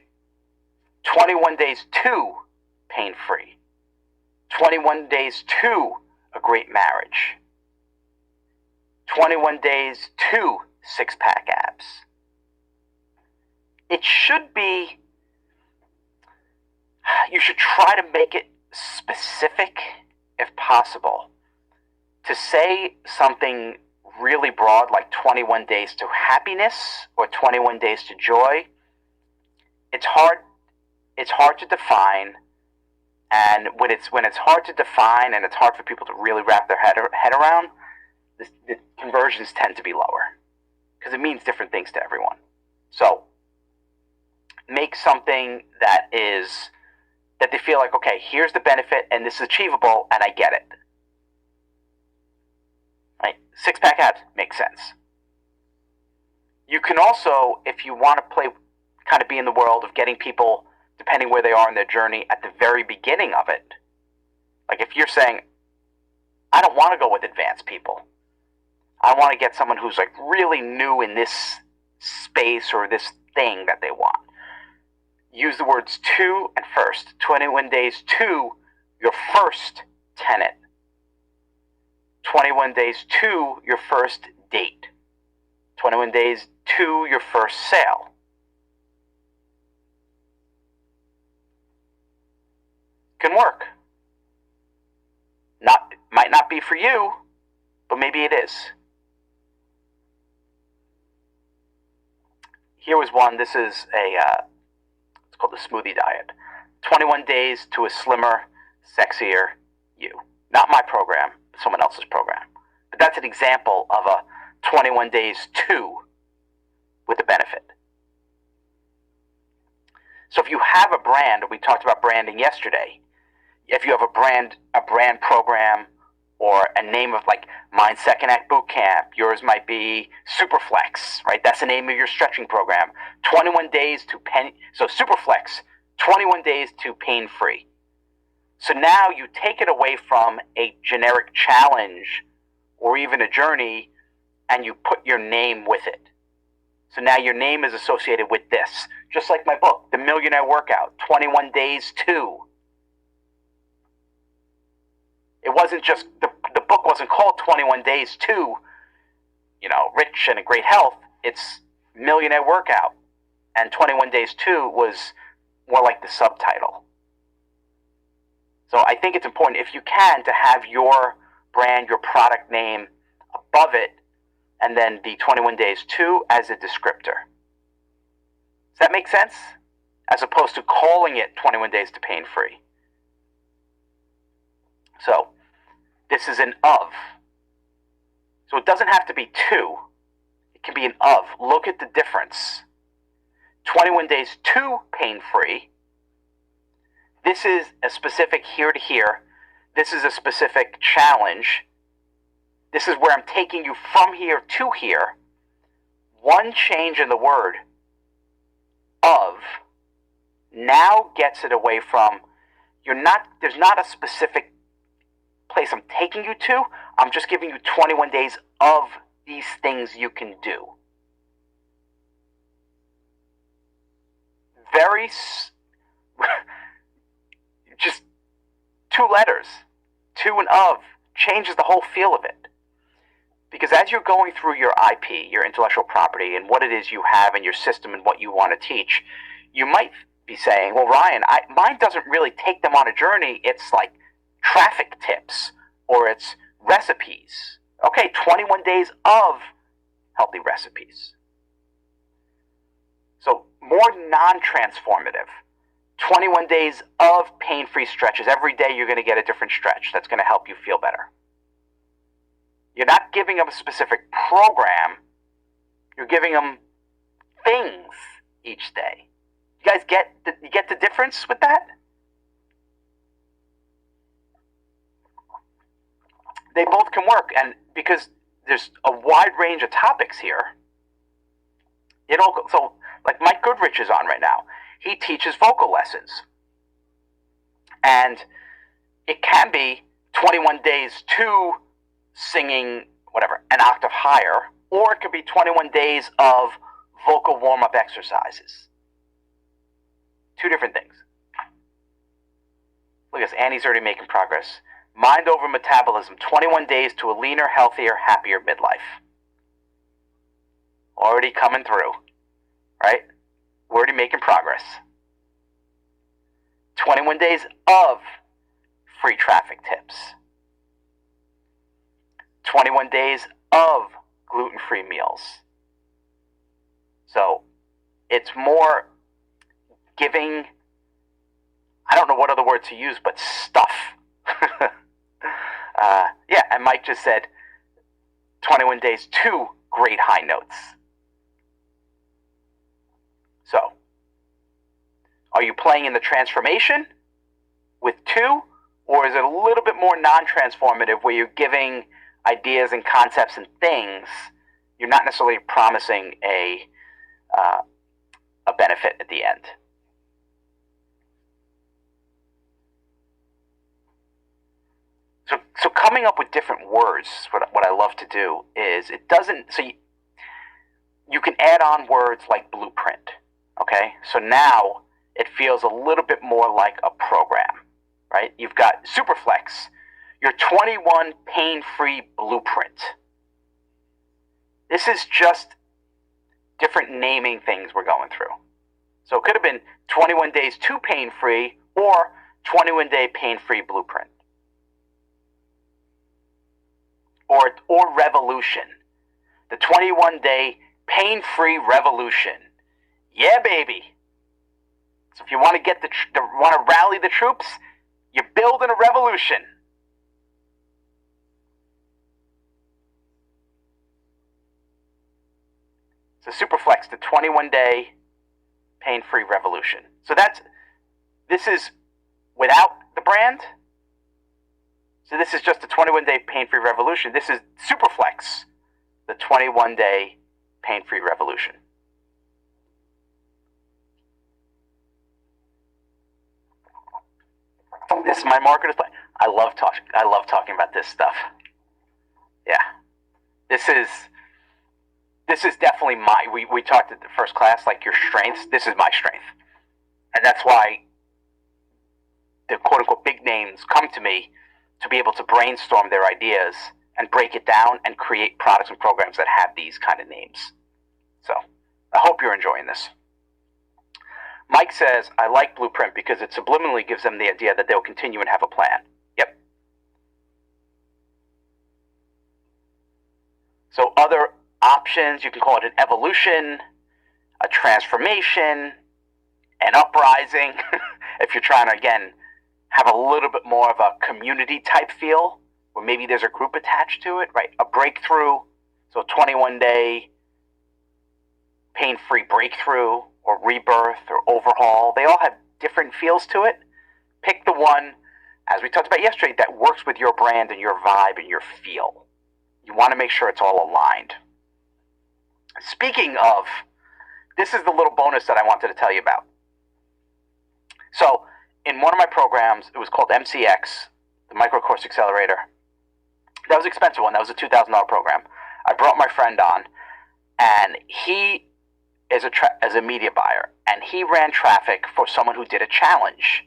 21 days to pain-free. 21 days to a great marriage. 21 days to six-pack abs. It should be, you should try to make it specific if possible. To say something really broad like 21 days to happiness or 21 days to joy, it's hard to define. And when it's hard to define and it's hard for people to really wrap their head around, the conversions tend to be lower because it means different things to everyone. So make something that they feel like, okay, here's the benefit and this is achievable and I get it. Right? Six-pack abs makes sense. You can also, if you want to kind of be in the world of getting people, depending where they are in their journey, at the very beginning of it. Like if you're saying, I don't want to go with advanced people. I want to get someone who's like really new in this space or this thing that they want. Use the words to and first. 21 days to your first tenet. 21 days to your first date. 21 days to your first sale. Can work. Might not be for you, but maybe it is. Here was one. This is it's called the smoothie diet. 21 days to a slimmer, sexier you. Not my program, someone else's program. But that's an example of a 21 days to with a benefit. So if you have a brand, we talked about branding yesterday. If you have a brand program, or a name of like Mind Second Act Bootcamp, yours might be Superflex, right? That's the name of your stretching program. 21 days to so Superflex, 21 days to pain-free. So now you take it away from a generic challenge or even a journey, and you put your name with it. So now your name is associated with this. Just like my book, The Millionaire Workout, 21 days to. It wasn't just, the book wasn't called 21 Days to, Rich and a Great Health. It's Millionaire Workout. And 21 Days to was more like the subtitle. So I think it's important, if you can, to have your brand, your product name above it, and then the 21 Days to as a descriptor. Does that make sense? as opposed to calling it 21 days to pain-free. So this is an of. So it doesn't have to be to. It can be an of. Look at the difference. 21 days to pain-free. This is a specific here to here. This is a specific challenge. This is where I'm taking you from here to here. One change in the word of now gets it away from, there's not a specific place I'm taking you to. I'm just giving you 21 days of these things you can do. Just 2 letters, to and of, changes the whole feel of it. Because as you're going through your IP, your intellectual property, and what it is you have in your system and what you want to teach, you might be saying, well, Ryan, mine doesn't really take them on a journey. It's like traffic tips, or it's recipes. Okay, 21 days of healthy recipes. So more non-transformative. 21 days of pain-free stretches. Every day you're going to get a different stretch that's going to help you feel better. You're not giving them a specific program. You're giving them things each day. You guys get the difference with that? They both can work, and because there's a wide range of topics here, so like Mike Goodrich is on right now. He teaches vocal lessons. And it can be 21 days to singing, whatever, an octave higher, or it could be 21 days of vocal warm-up exercises. 2 different things. Look at this, Annie's already making progress. Mind over metabolism, 21 days to a leaner, healthier, happier midlife. Already coming through, right? We're already making progress. 21 days of free traffic tips. 21 days of gluten-free meals. So it's more giving, I don't know what other word to use, but stuff. Yeah, and Mike just said 21 days to great high notes. So, are you playing in the transformation with 2, or is it a little bit more non-transformative where you're giving ideas and concepts and things? You're not necessarily promising a benefit at the end. So coming up with different words, what I love to do is it doesn't, so you can add on words like blueprint, okay? So now it feels a little bit more like a program, right? You've got Superflex, your 21 pain-free blueprint. This is just different naming things we're going through. So it could have been 21 days to pain-free or 21-day pain-free blueprint. Or revolution. The 21-day pain-free revolution. Yeah, baby. So if you want to want to rally the troops, you're building a revolution. So Superflex, the 21-day pain-free revolution. So this is without the brand. So this is just a 21-day pain-free revolution. This is Superflex, the 21-day pain-free revolution. This is my marketer's plan. I love talking about this stuff. Yeah. This is definitely we talked at the first class, like your strengths. This is my strength. And that's why the quote-unquote big names come to me to be able to brainstorm their ideas and break it down and create products and programs that have these kind of names. So I hope you're enjoying this. Mike says, I like Blueprint because it subliminally gives them the idea that they'll continue and have a plan. Yep. So other options, you can call it an evolution, a transformation, an uprising, if you're trying to, again, have a little bit more of a community type feel, where maybe there's a group attached to it, right? A breakthrough, so 21-day pain-free breakthrough or rebirth or overhaul. They all have different feels to it. Pick the one, as we talked about yesterday, that works with your brand and your vibe and your feel. You want to make sure it's all aligned. Speaking of, this is the little bonus that I wanted to tell you about. So, in one of my programs, it was called MCX, the Micro Course Accelerator. That was an expensive one. That was a $2,000 program. I brought my friend on, and he is as a media buyer, and he ran traffic for someone who did a challenge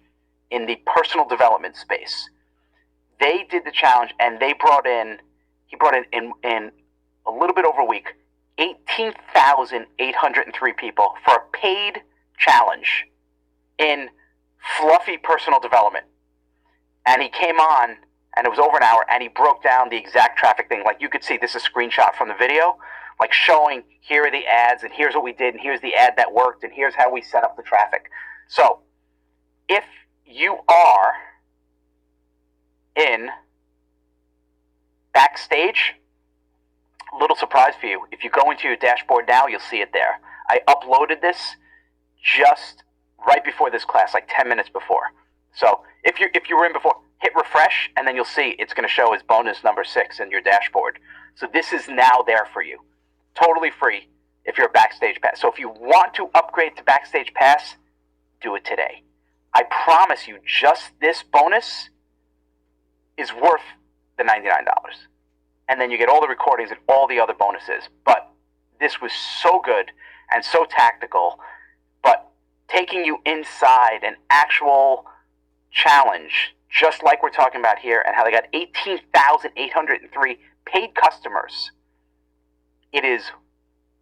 in the personal development space. They did the challenge, and he brought in a little bit over a week, 18,803 people for a paid challenge in fluffy personal development. And he came on, and it was over an hour, and he broke down the exact traffic thing. Like, you could see, this is a screenshot from the video, like showing, here are the ads, and here's what we did, and here's the ad that worked, and here's how we set up the traffic. So, if you are in Backstage, a little surprise for you. If you go into your dashboard now, you'll see it there. I uploaded this just right before this class, like 10 minutes before. So if you were in before, hit refresh, and then you'll see it's going to show as bonus number 6 in your dashboard. So this is now there for you. Totally free if you're a Backstage Pass. So if you want to upgrade to Backstage Pass, do it today. I promise you, just this bonus is worth the $99. And then you get all the recordings and all the other bonuses. But this was so good and so tactical, but taking you inside an actual challenge, just like we're talking about here, and how they got 18,803 paid customers. It is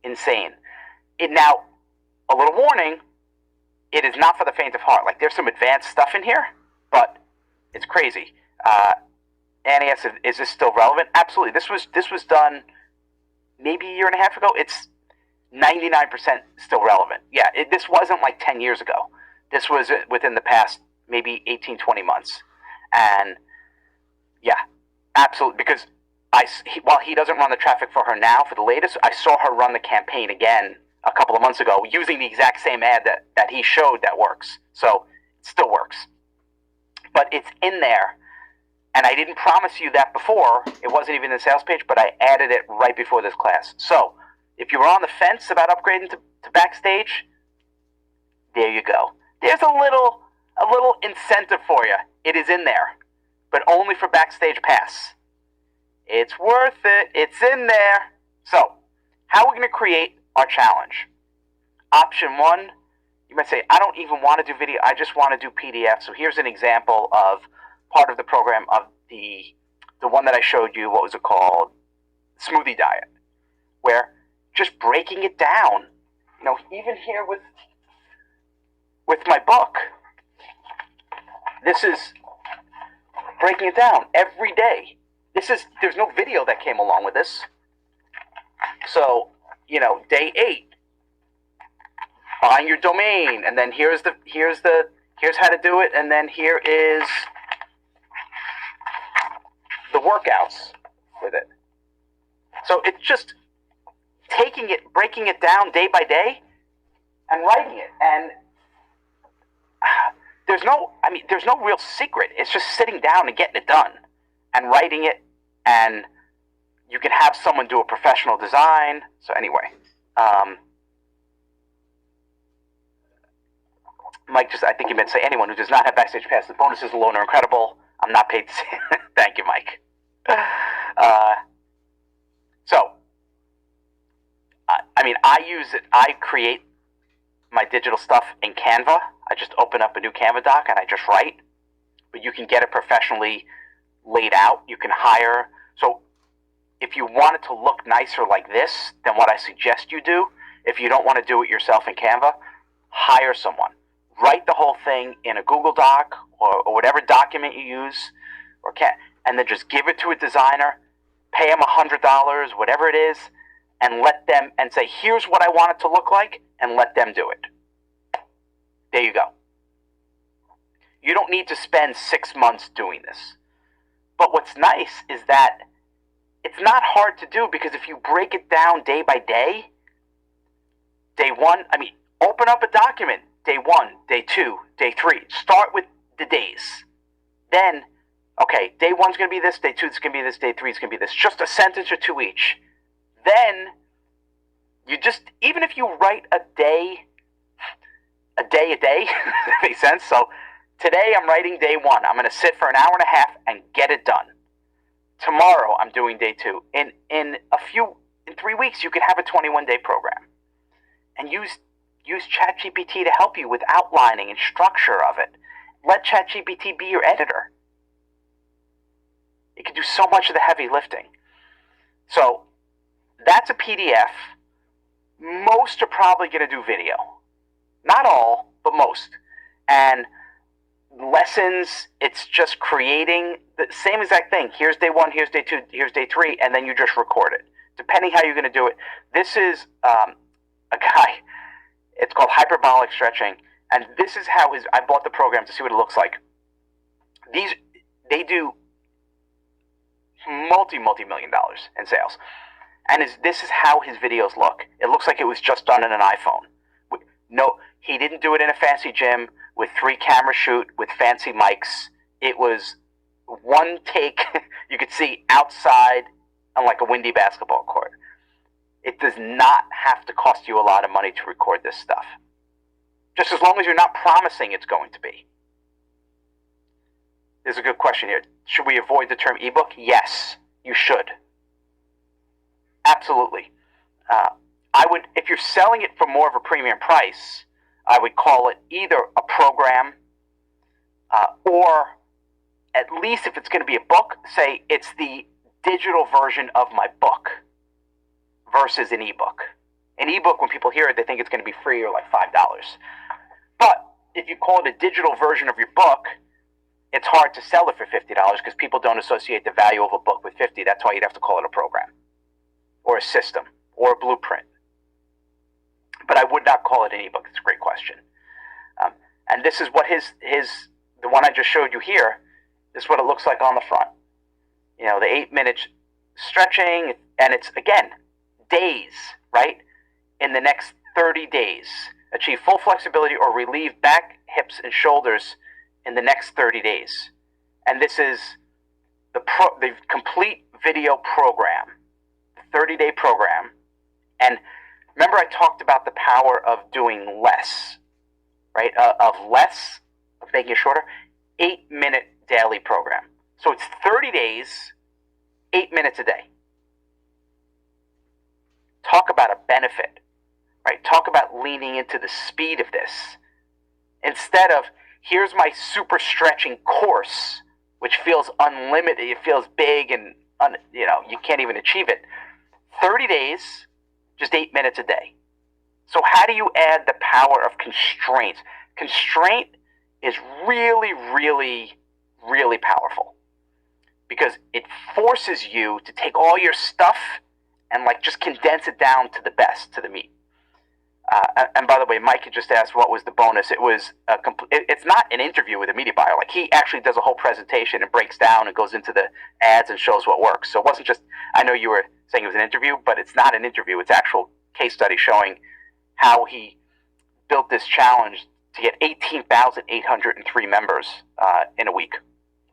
insane. Now, a little warning, it is not for the faint of heart. Like, there's some advanced stuff in here, but it's crazy. Annie asks, is this still relevant? Absolutely. This was done maybe a year and a half ago. It's 99% still relevant. Yeah, this wasn't like 10 years ago. This was within the past maybe 18, 20 months. And yeah, absolutely. Because while he doesn't run the traffic for her now for the latest, I saw her run the campaign again a couple of months ago using the exact same ad that he showed that works. So it still works. But it's in there. And I didn't promise you that before. It wasn't even in the sales page, but I added it right before this class. So if you were on the fence about upgrading to Backstage, there you go. There's a little incentive for you. It is in there, but only for Backstage Pass. It's worth it. It's in there. So how are we going to create our challenge? Option 1, you might say, I don't even want to do video. I just want to do PDF. So here's an example of part of the program of the one that I showed you. What was it called? Smoothie Diet, where just breaking it down. You know, even here with my book, this is breaking it down every day. There's no video that came along with this. So, you know, day 8, find your domain, and then here's how to do it, and then here is the workouts with it. So it's just taking it, breaking it down day by day, and writing it. And there's no real secret. It's just sitting down and getting it done, and writing it. And you can have someone do a professional design. So anyway, Mike I think you meant to say anyone who does not have Backstage Pass. The bonuses alone are incredible. I'm not paid to say. Thank you, Mike. I use it. I create my digital stuff in Canva. I just open up a new Canva doc and I just write. But you can get it professionally laid out. You can hire. So if you want it to look nicer like this, then what I suggest you do, if you don't want to do it yourself in Canva, hire someone. Write the whole thing in a Google Doc or whatever document you use, and then just give it to a designer, pay them $100, whatever it is, and let them, and say, here's what I want it to look like, and let them do it. There you go. You don't need to spend 6 months doing this. But what's nice is that it's not hard to do, because if you break it down day by day, day one, open up a document, day 1, day 2, day 3. Start with the days. Then, okay, day 1's going to be this, day 2 is going to be this, day 3 is going to be this. Just a sentence or two each. Then, even if you write a day, that makes sense? So, today I'm writing day 1. I'm going to sit for an hour and a half and get it done. Tomorrow I'm doing day 2. In 3 weeks you could have a 21-day program. And use ChatGPT to help you with outlining and structure of it. Let ChatGPT be your editor. It can do so much of the heavy lifting. So that's a PDF. Most are probably going to do video. Not all, but most. And lessons, it's just creating the same exact thing. Here's day 1, here's day 2, here's day 3, and then you just record it. Depending how you're going to do it. This is a guy, it's called hyperbolic stretching, and this is how I bought the program to see what it looks like. They do multi-million dollars in sales. And this is how his videos look. It looks like it was just done on an iPhone. No, he didn't do it in a fancy gym with 3-camera shoot with fancy mics. It was one take you could see outside on like a windy basketball court. It does not have to cost you a lot of money to record this stuff. Just as long as you're not promising it's going to be. There's a good question here. Should we avoid the term ebook? Yes, you should. Absolutely. I would, if you're selling it for more of a premium price, I would call it either a program or at least if it's going to be a book, say it's the digital version of my book versus an ebook. An ebook, when people hear it, they think it's going to be free or like $5. But if you call it a digital version of your book, it's hard to sell it for $50 because people don't associate the value of a book with $50. That's why you'd have to call it a program or a system or a blueprint. But I would not call it an ebook. It's a great question. And this is what the one I just showed you here, this is what it looks like on the front. You know, the 8-minute stretching, and it's, again, days, right? In the next 30 days, achieve full flexibility or relieve back, hips, and shoulders in the next 30 days. And this is the complete video program, the 30-day program. And remember I talked about the power of doing less, right? Of making it shorter. 8-minute daily program. So it's 30 days, 8 minutes a day. Talk about a benefit, right? Talk about leaning into the speed of this. Instead of, here's my super stretching course, which feels unlimited, it feels big and, you can't even achieve it. 30 days, just 8 minutes a day. So how do you add the power of constraints? Constraint is really, really, really powerful because it forces you to take all your stuff and just condense it down to the best, to the meat. And by the way, Mike had just asked what was the bonus. It was it's not an interview with a media buyer. He actually does a whole presentation and breaks down and goes into the ads and shows what works. So it wasn't just, I know you were saying it was an interview, but it's not an interview. It's actual case study showing how he built this challenge to get 18,803 members in a week,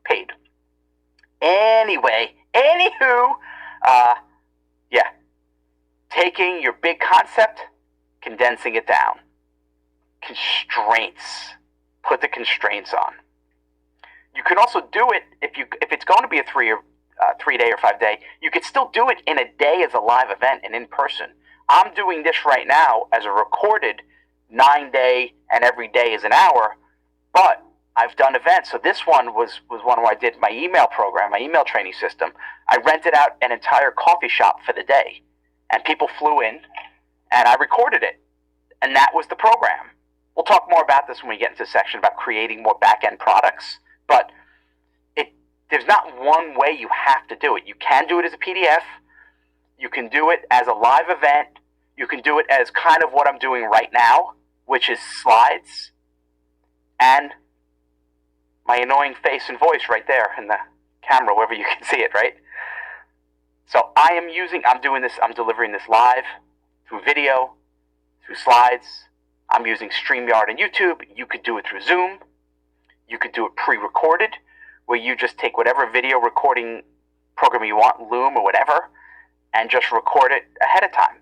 paid. Anywho, taking your big concept, condensing it down. Constraints. Put the constraints on. You can also do it if it's going to be a 3-day or 5-day. You could still do it in a day as a live event and in person. I'm doing this right now as a recorded 9-day, and every day is an hour. But I've done events. So this one was one where I did my email program, my email training system. I rented out an entire coffee shop for the day, and people flew in, and I recorded it, and that was the program. We'll talk more about this when we get into the section about creating more back-end products, but there's not one way you have to do it. You can do it as a PDF. You can do it as a live event. You can do it as kind of what I'm doing right now, which is slides. and my annoying face and voice right there in the camera, wherever you can see it, right? So I'm delivering this live through video, through slides. I'm using StreamYard and YouTube. You could do it through Zoom. You could do it pre-recorded, where you just take whatever video recording program you want, Loom or whatever, and just record it ahead of time.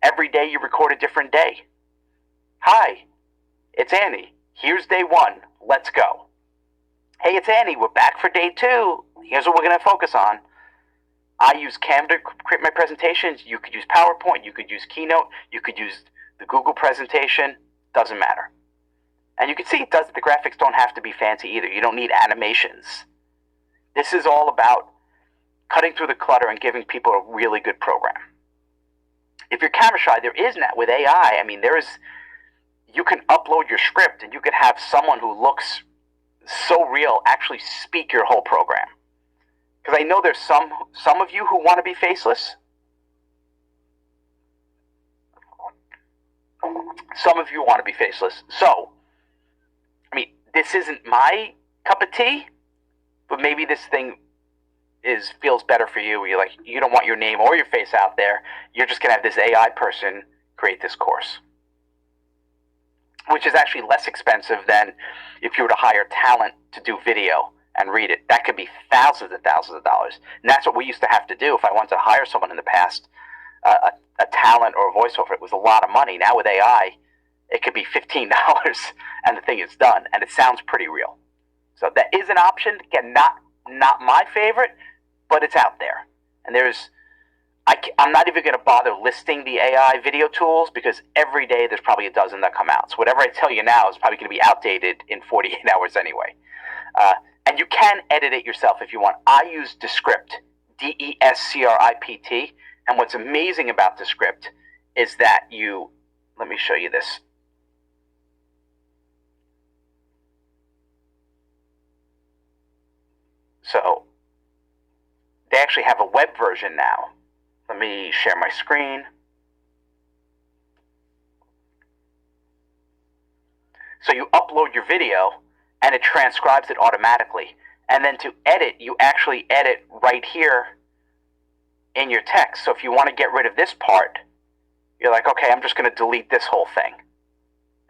Every day you record a different day. Hi, it's Annie. Here's day 1. Let's go. Hey, it's Annie. We're back for day 2. Here's what we're going to focus on. I use Canva to create my presentations. You could use PowerPoint. You could use Keynote. You could use the Google presentation. Doesn't matter. And you can see the graphics don't have to be fancy either. You don't need animations. This is all about cutting through the clutter and giving people a really good program. If you're camera shy, there is now with AI. I mean, you can upload your script and you could have someone who looks so real actually speak your whole program. Because I know there's some of you who want to be faceless. Some of you want to be faceless. So, I mean, this isn't my cup of tea, but maybe this thing feels better for you. You're like, you don't want your name or your face out there. You're just going to have this AI person create this course, which is actually less expensive than if you were to hire talent to do video and read it. That could be thousands and thousands of dollars. And that's what we used to have to do if I wanted to hire someone in the past, a talent or a voiceover. It was a lot of money. Now with AI, it could be $15 and the thing is done, and it sounds pretty real. So that is an option. Again, not my favorite, but it's out there. And I'm not even going to bother listing the AI video tools because every day there's probably a dozen that come out. So whatever I tell you now is probably going to be outdated in 48 hours anyway. And you can edit it yourself if you want. I use Descript, Descript. And what's amazing about Descript is that let me show you this. So they actually have a web version now. Let me share my screen. So you upload your video and it transcribes it automatically. And then to edit, you actually edit right here in your text. So if you want to get rid of this part, you're like, okay, I'm just going to delete this whole thing.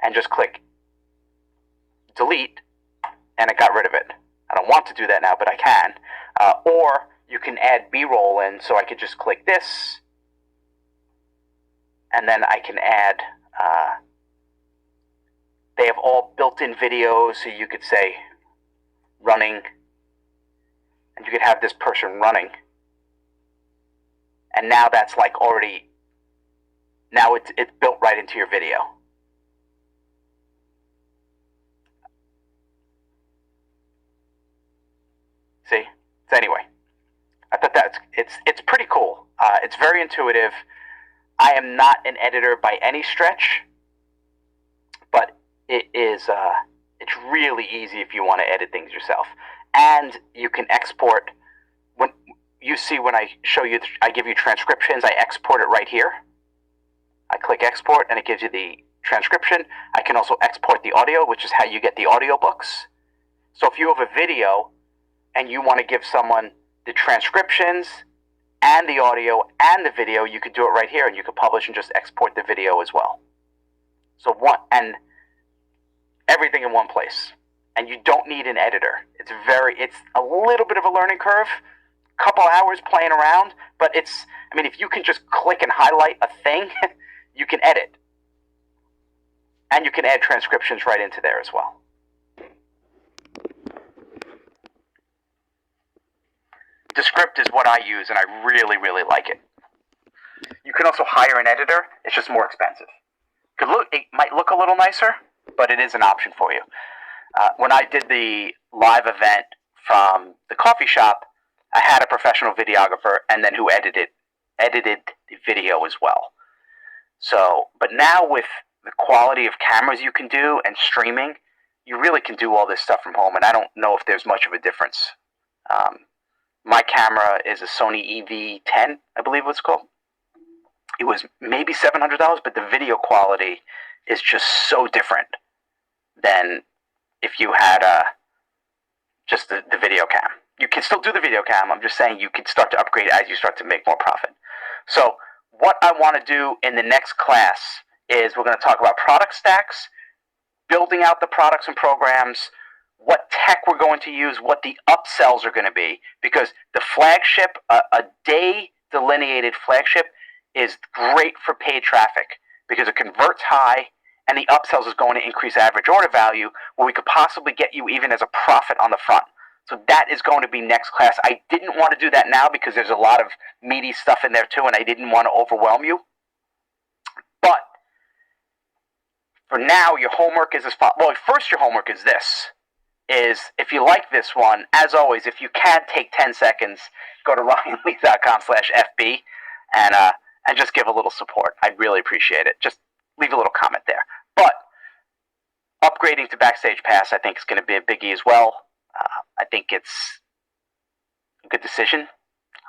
And just click delete, and it got rid of it. I don't want to do that now, but I can. Or you can add B-roll in, so I could just click this, and then I can add, they have all built-in videos, so you could say running, and you could have this person running. And now that's like already, now it's built right into your video. See? So anyway, I thought it's pretty cool. It's very intuitive. I am not an editor by any stretch, but it's really easy if you want to edit things yourself. And you can export. When I show you, I give you transcriptions, I export it right here. I click export and it gives you the transcription. I can also export the audio, which is how you get the audiobooks. So if you have a video and you want to give someone the transcriptions and the audio and the video, you could do it right here, and you could publish and just export the video as well. So and everything in one place. And you don't need an editor. It's a little bit of a learning curve, couple hours playing around, but if you can just click and highlight a thing, you can edit. And you can add transcriptions right into there as well. Descript is what I use, and I really, really like it. You can also hire an editor. It's just more expensive. It might look a little nicer, but it is an option for you. When I did the live event from the coffee shop, I had a professional videographer and then who edited the video as well. So, but now with the quality of cameras you can do and streaming, you really can do all this stuff from home, and I don't know if there's much of a difference. My camera is a Sony EV10, I believe it's called. It was maybe $700, but the video quality is just so different than if you had just the video cam. You can still do the video cam. I'm just saying you can start to upgrade as you start to make more profit. So what I want to do in the next class is we're going to talk about product stacks, building out the products and programs, what tech we're going to use, what the upsells are going to be. Because the flagship, a day delineated flagship, is great for paid traffic because it converts high, and the upsells is going to increase average order value, where we could possibly get you even as a profit on the front. So that is going to be next class. I didn't want to do that now because there's a lot of meaty stuff in there too, and I didn't want to overwhelm you. But for now, your homework is as follows. Well, first your homework is this. Is if you like this one, as always, if you can take 10 seconds, go to ryanlee.com/FB and just give a little support. I'd really appreciate it. Just leave a little comment there. But upgrading to Backstage Pass, I think, is going to be a biggie as well. I think it's a good decision,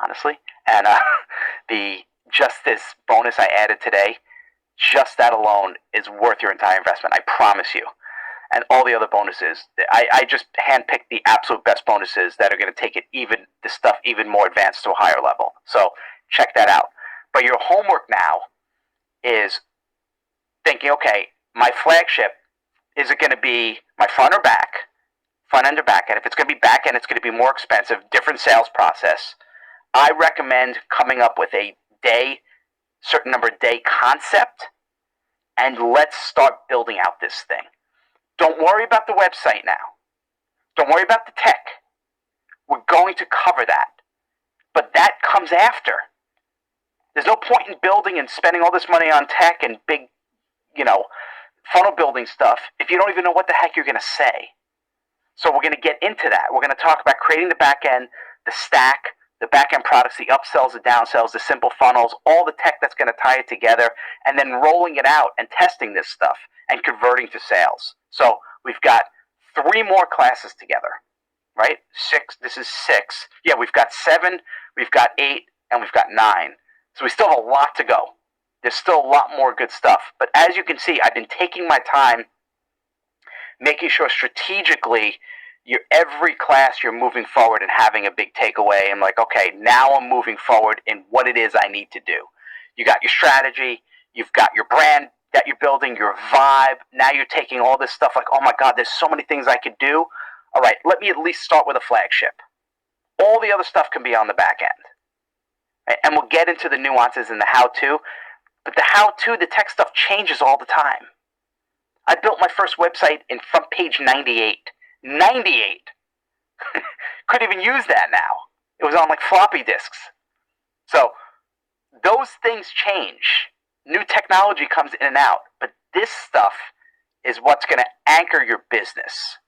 honestly. And just this bonus I added today, just that alone is worth your entire investment. I promise you. And all the other bonuses, I just handpicked the absolute best bonuses that are going to take it even more advanced to a higher level. So check that out. But your homework now is thinking, okay, my flagship, is it going to be my front or back? Front end or back end? If it's going to be back end, it's going to be more expensive, different sales process. I recommend coming up with a certain number of day concept, and let's start building out this thing. Don't worry about the website now. Don't worry about the tech. We're going to cover that. But that comes after. There's no point in building and spending all this money on tech and big, funnel building stuff if you don't even know what the heck you're going to say. So we're going to get into that. We're going to talk about creating the back end, the stack, the back end products, the upsells, the downsells, the simple funnels, all the tech that's going to tie it together, and then rolling it out and testing this stuff and converting to sales. So we've got 3 more classes together, right? 6. This is 6. Yeah, we've got 7, we've got 8, and we've got 9. So we still have a lot to go. There's still a lot more good stuff. But as you can see, I've been taking my time, making sure strategically every class you're moving forward and having a big takeaway. I'm like, okay, now I'm moving forward in what it is I need to do. You got your strategy, you've got your brand that you're building, your vibe. Now you're taking all this stuff like, oh my God, there's so many things I could do. All right, let me at least start with a flagship. All the other stuff can be on the back end. Right? And we'll get into the nuances and the how-to. But the how-to, the tech stuff changes all the time. I built my first website in front page 98. 98! Couldn't even use that now. It was on like floppy disks. So those things change. New technology comes in and out. But this stuff is what's going to anchor your business.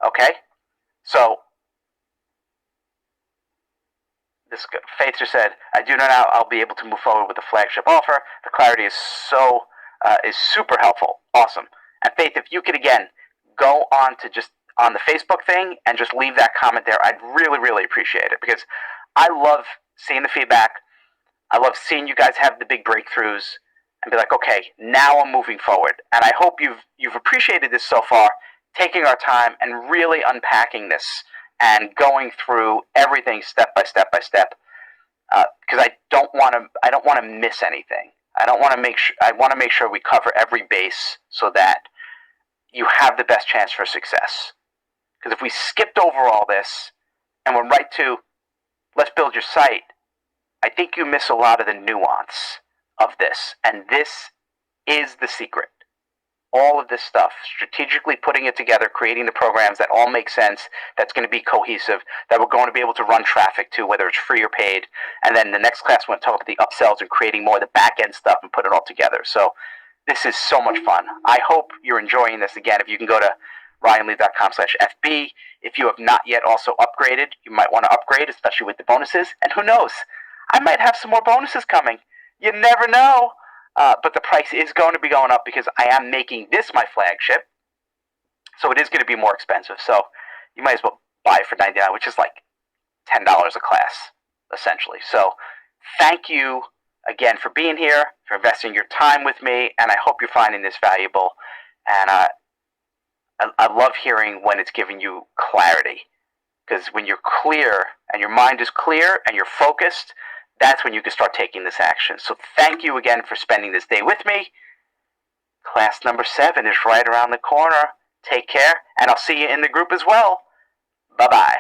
Okay? So this Faither said, I do know now I'll be able to move forward with the flagship offer. The clarity is super helpful. Awesome. And Faith, if you could again go on to just on the Facebook thing and just leave that comment there, I'd really, really appreciate it, because I love seeing the feedback. I love seeing you guys have the big breakthroughs and be like, okay, now I'm moving forward. And I hope you've appreciated this so far, taking our time and really unpacking this and going through everything step by step by step. Because I don't want to miss anything. I want to make sure we cover every base so that you have the best chance for success. Because if we skipped over all this and went right to let's build your site, I think you miss a lot of the nuance of this. And this is the secret. All of this stuff, strategically putting it together, creating the programs that all make sense, that's going to be cohesive, that we're going to be able to run traffic to, whether it's free or paid. And then the next class, we're going to talk about the upsells and creating more of the back-end stuff and put it all together. So this is so much fun. I hope you're enjoying this. Again, if you can go to ryanlee.com/FB. If you have not yet also upgraded, you might want to upgrade, especially with the bonuses. And who knows? I might have some more bonuses coming. You never know. But the price is going to be going up because I am making this my flagship. So it is going to be more expensive. So you might as well buy it for $99, which is like $10 a class, essentially. So thank you again for being here, for investing your time with me, and I hope you're finding this valuable. And I love hearing when it's giving you clarity. Because when you're clear and your mind is clear and you're focused, that's when you can start taking this action. So thank you again for spending this day with me. Class number 7 is right around the corner. Take care, and I'll see you in the group as well. Bye-bye.